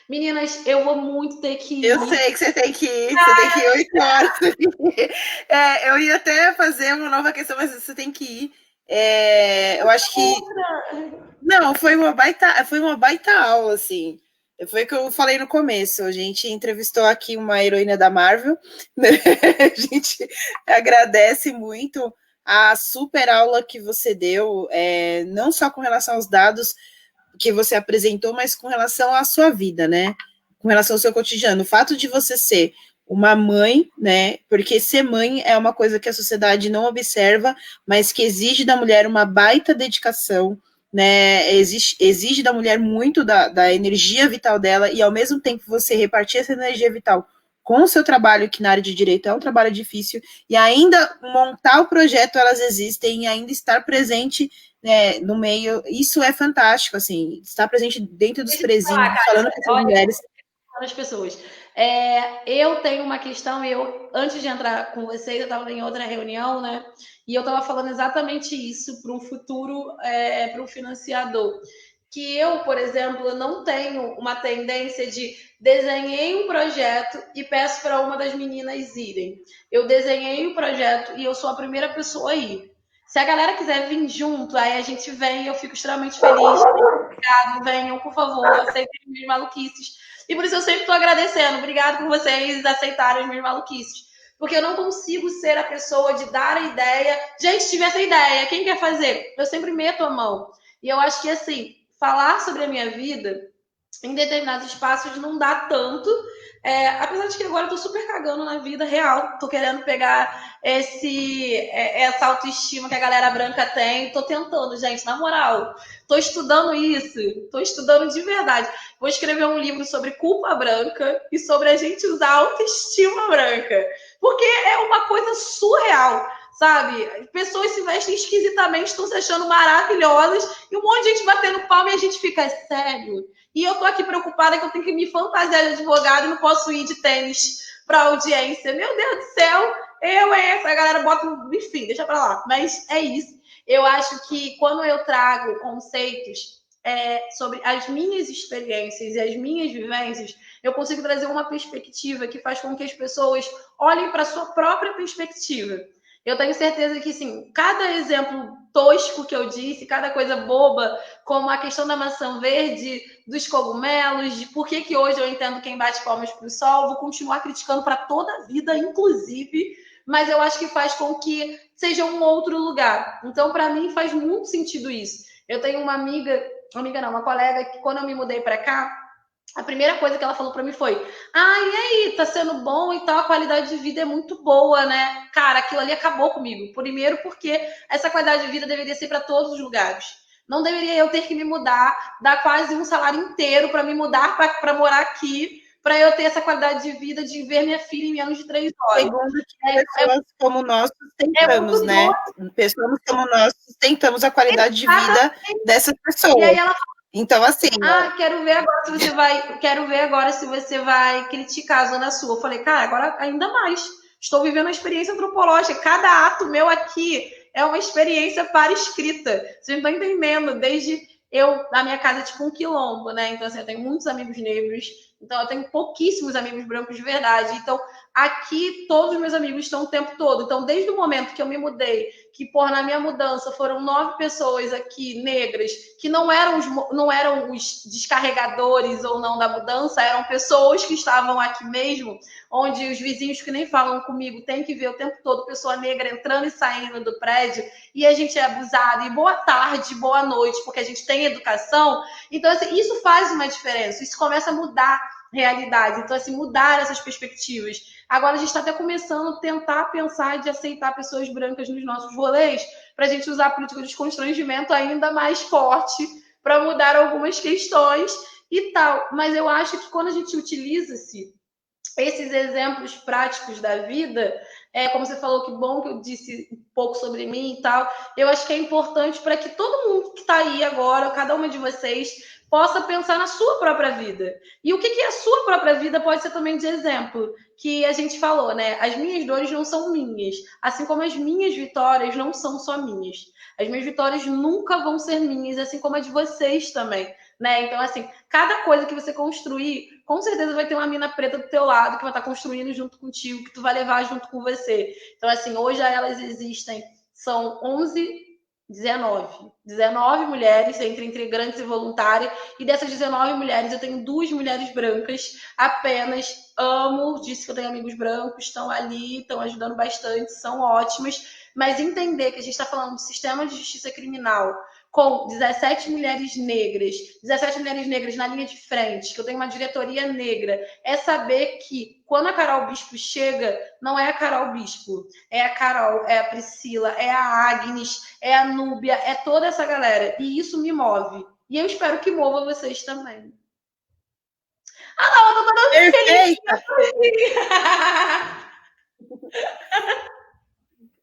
Meninas, eu vou muito ter que ir. Eu sei que você tem que ir, você tem que ir 8 horas. Eu ia até fazer uma nova questão, mas você tem que ir. Eu acho que... Não, foi uma baita aula, assim. Foi o que eu falei no começo. A gente entrevistou aqui uma heroína da Marvel. Né? A gente agradece muito a super aula que você deu, não só com relação aos dados que você apresentou, mas com relação à sua vida, né? Com relação ao seu cotidiano. O fato de você ser uma mãe, né? Porque ser mãe é uma coisa que a sociedade não observa, mas que exige da mulher uma baita dedicação, né? Exige da mulher muito da energia vital dela, e ao mesmo tempo você repartir essa energia vital com o seu trabalho, que na área de direito é um trabalho difícil, e ainda montar o projeto, elas existem, e ainda estar presente, né, no meio, isso é fantástico, assim, estar presente dentro dos presídios, falando com as mulheres. As pessoas. Eu tenho uma questão, antes de entrar com vocês, eu estava em outra reunião, né? E eu estava falando exatamente isso para um futuro, para um financiador. Que eu, por exemplo, eu não tenho uma tendência de desenhei um projeto e peço para uma das meninas irem. Eu desenhei o projeto e eu sou a primeira pessoa a ir. Se a galera quiser vir junto, aí a gente vem e eu fico extremamente feliz. Obrigado, venham, por favor, aceitem minhas maluquices. E por isso eu sempre tô agradecendo. Obrigada por vocês aceitarem as minhas maluquices. Porque eu não consigo ser a pessoa de dar a ideia. Gente, tive essa ideia, quem quer fazer? Eu sempre meto a mão. E eu acho que, assim, falar sobre a minha vida em determinados espaços não dá tanto. Apesar de que agora eu tô super cagando na vida real. Tô querendo pegar essa autoestima que a galera branca tem. Tô tentando, gente, na moral. Tô estudando isso. Tô estudando de verdade. Vou escrever um livro sobre culpa branca e sobre a gente usar autoestima branca. Porque é uma coisa surreal, sabe? Pessoas se vestem esquisitamente, estão se achando maravilhosas e um monte de gente batendo palma e a gente fica, sério? E eu tô aqui preocupada que eu tenho que me fantasiar de advogado e não posso ir de tênis pra audiência. Meu Deus do céu, a galera bota, enfim, deixa pra lá. Mas é isso. Eu acho que quando eu trago conceitos sobre as minhas experiências e as minhas vivências, eu consigo trazer uma perspectiva que faz com que as pessoas olhem para a sua própria perspectiva. Eu tenho certeza que, sim, cada exemplo tosco que eu disse, cada coisa boba, como a questão da maçã verde, dos cogumelos, de por que hoje eu entendo quem bate palmas para o sol, vou continuar criticando para toda a vida, inclusive, mas eu acho que faz com que seja um outro lugar. Então, para mim, faz muito sentido isso. Eu tenho uma uma colega que quando eu me mudei para cá, a primeira coisa que ela falou para mim foi: e aí, tá sendo bom e tal, a qualidade de vida é muito boa, né? Cara, aquilo ali acabou comigo. Primeiro porque essa qualidade de vida deveria ser para todos os lugares. Não deveria eu ter que me mudar, dar quase um salário inteiro para me mudar para morar aqui, para eu ter essa qualidade de vida de ver minha filha em menos de 3 horas. Segundo que pessoas como nós sustentamos, né? Pessoas como nós sustentamos a qualidade de vida dessas pessoas. E aí ela então, assim. Quero ver agora se você vai criticar a Zona Sul. Eu falei, cara, agora ainda mais. Estou vivendo uma experiência antropológica. Cada ato meu aqui é uma experiência para escrita. Vocês não estão entendendo. Desde a minha casa é tipo um quilombo, né? Então, assim, eu tenho muitos amigos negros. Então, eu tenho pouquíssimos amigos brancos de verdade. Então, aqui, todos os meus amigos estão o tempo todo. Então, desde o momento que eu me mudei, que, na minha mudança, foram 9 pessoas aqui, negras, que não eram os descarregadores ou não da mudança, eram pessoas que estavam aqui mesmo, onde os vizinhos que nem falam comigo têm que ver o tempo todo pessoa negra entrando e saindo do prédio, e a gente é abusado, e boa tarde, boa noite, porque a gente tem educação. Então, assim, isso faz uma diferença, isso começa a mudar realidade, então, assim, mudar essas perspectivas. Agora a gente está até começando a tentar pensar de aceitar pessoas brancas nos nossos rolês, para a gente usar a política de constrangimento ainda mais forte para mudar algumas questões e tal. Mas eu acho que quando a gente utiliza-se esses exemplos práticos da vida, como você falou, que bom que eu disse um pouco sobre mim e tal, eu acho que é importante para que todo mundo que está aí agora, cada uma de vocês, possa pensar na sua própria vida. E o que é a sua própria vida pode ser também de exemplo, que a gente falou, né? As minhas dores não são minhas, assim como as minhas vitórias não são só minhas. As minhas vitórias nunca vão ser minhas, assim como a de vocês também, né? Então, assim, cada coisa que você construir, com certeza vai ter uma mina preta do teu lado que vai estar construindo junto contigo, que tu vai levar junto com você. Então, assim, hoje elas existem, são 19 mulheres, entre integrantes e voluntárias, e dessas 19 mulheres eu tenho 2 mulheres brancas apenas. Amo, disse que eu tenho amigos brancos, estão ali, estão ajudando bastante, são ótimas, mas entender que a gente está falando de sistema de justiça criminal com 17 mulheres negras na linha de frente, que eu tenho uma diretoria negra, é saber que quando a Carol Bispo chega, não é a Carol Bispo, é a Carol, é a Priscila, é a Agnes, é a Núbia, é toda essa galera. E isso me move. E eu espero que mova vocês também. Não, eu tô dando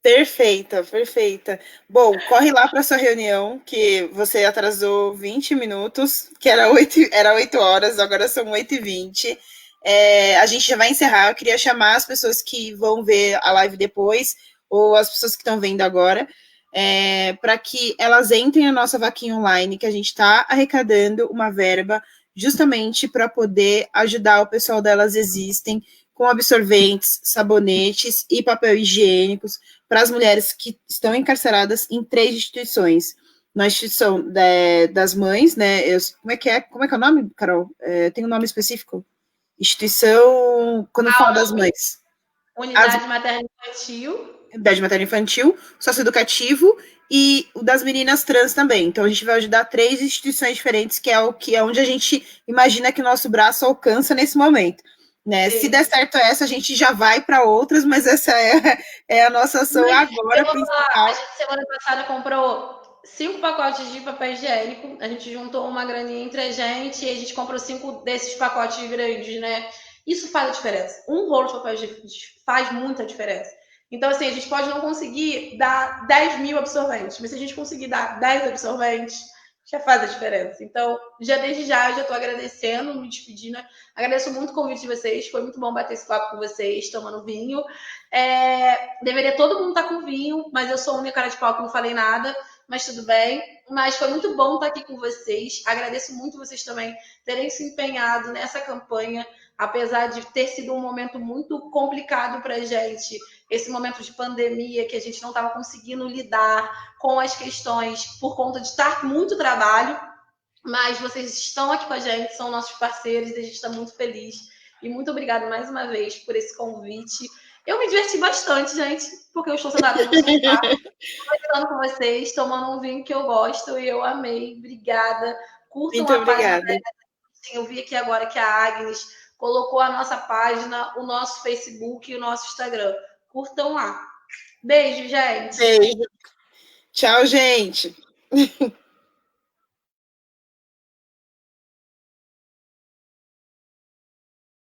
Perfeita! Perfeita. Bom, corre lá para sua reunião, que você atrasou 20 minutos, que era 8 horas, agora são 8h20. A gente já vai encerrar. Eu queria chamar as pessoas que vão ver a live depois, ou as pessoas que estão vendo agora, para que elas entrem na nossa vaquinha online, que a gente está arrecadando uma verba justamente para poder ajudar o pessoal da Elas Existem, com absorventes, sabonetes e papel higiênicos para as mulheres que estão encarceradas em 3 instituições, na instituição das mães, né? Como é que é o nome, Carol? Tem um nome específico? Instituição, quando fala das mães. Unidade materno-infantil. Unidade materno-infantil, socioeducativo e o das meninas trans também. Então a gente vai ajudar 3 instituições diferentes, que é onde a gente imagina que o nosso braço alcança nesse momento. Né? Se der certo essa, a gente já vai para outras, mas essa é a nossa ação agora principal. A gente semana passada comprou 5 pacotes de papel higiênico, a gente juntou uma graninha entre a gente e a gente comprou 5 desses pacotes grandes, né? Isso faz a diferença. Um rolo de papel higiênico faz muita diferença. Então, assim, a gente pode não conseguir dar 10 mil absorventes, mas se a gente conseguir dar 10 absorventes, já faz a diferença. Então, desde já, eu já estou agradecendo, me despedindo. Agradeço muito o convite de vocês. Foi muito bom bater esse papo com vocês, tomando vinho. Deveria todo mundo estar com vinho, mas eu sou uma cara de pau que não falei nada, mas tudo bem. Mas foi muito bom estar aqui com vocês. Agradeço muito vocês também terem se empenhado nessa campanha, apesar de ter sido um momento muito complicado para a gente, esse momento de pandemia que a gente não estava conseguindo lidar com as questões por conta de estar muito trabalho, mas vocês estão aqui com a gente, são nossos parceiros e a gente está muito feliz. E muito obrigada mais uma vez por esse convite. Eu me diverti bastante, gente, porque eu estou sentada no sofá, conversando com vocês, tomando um vinho que eu gosto e eu amei. Obrigada. Curtam muito a obrigada. página. Eu vi aqui agora que a Agnes colocou a nossa página, o nosso Facebook e o nosso Instagram. Curtam lá. Beijo, gente. Beijo. Tchau, gente.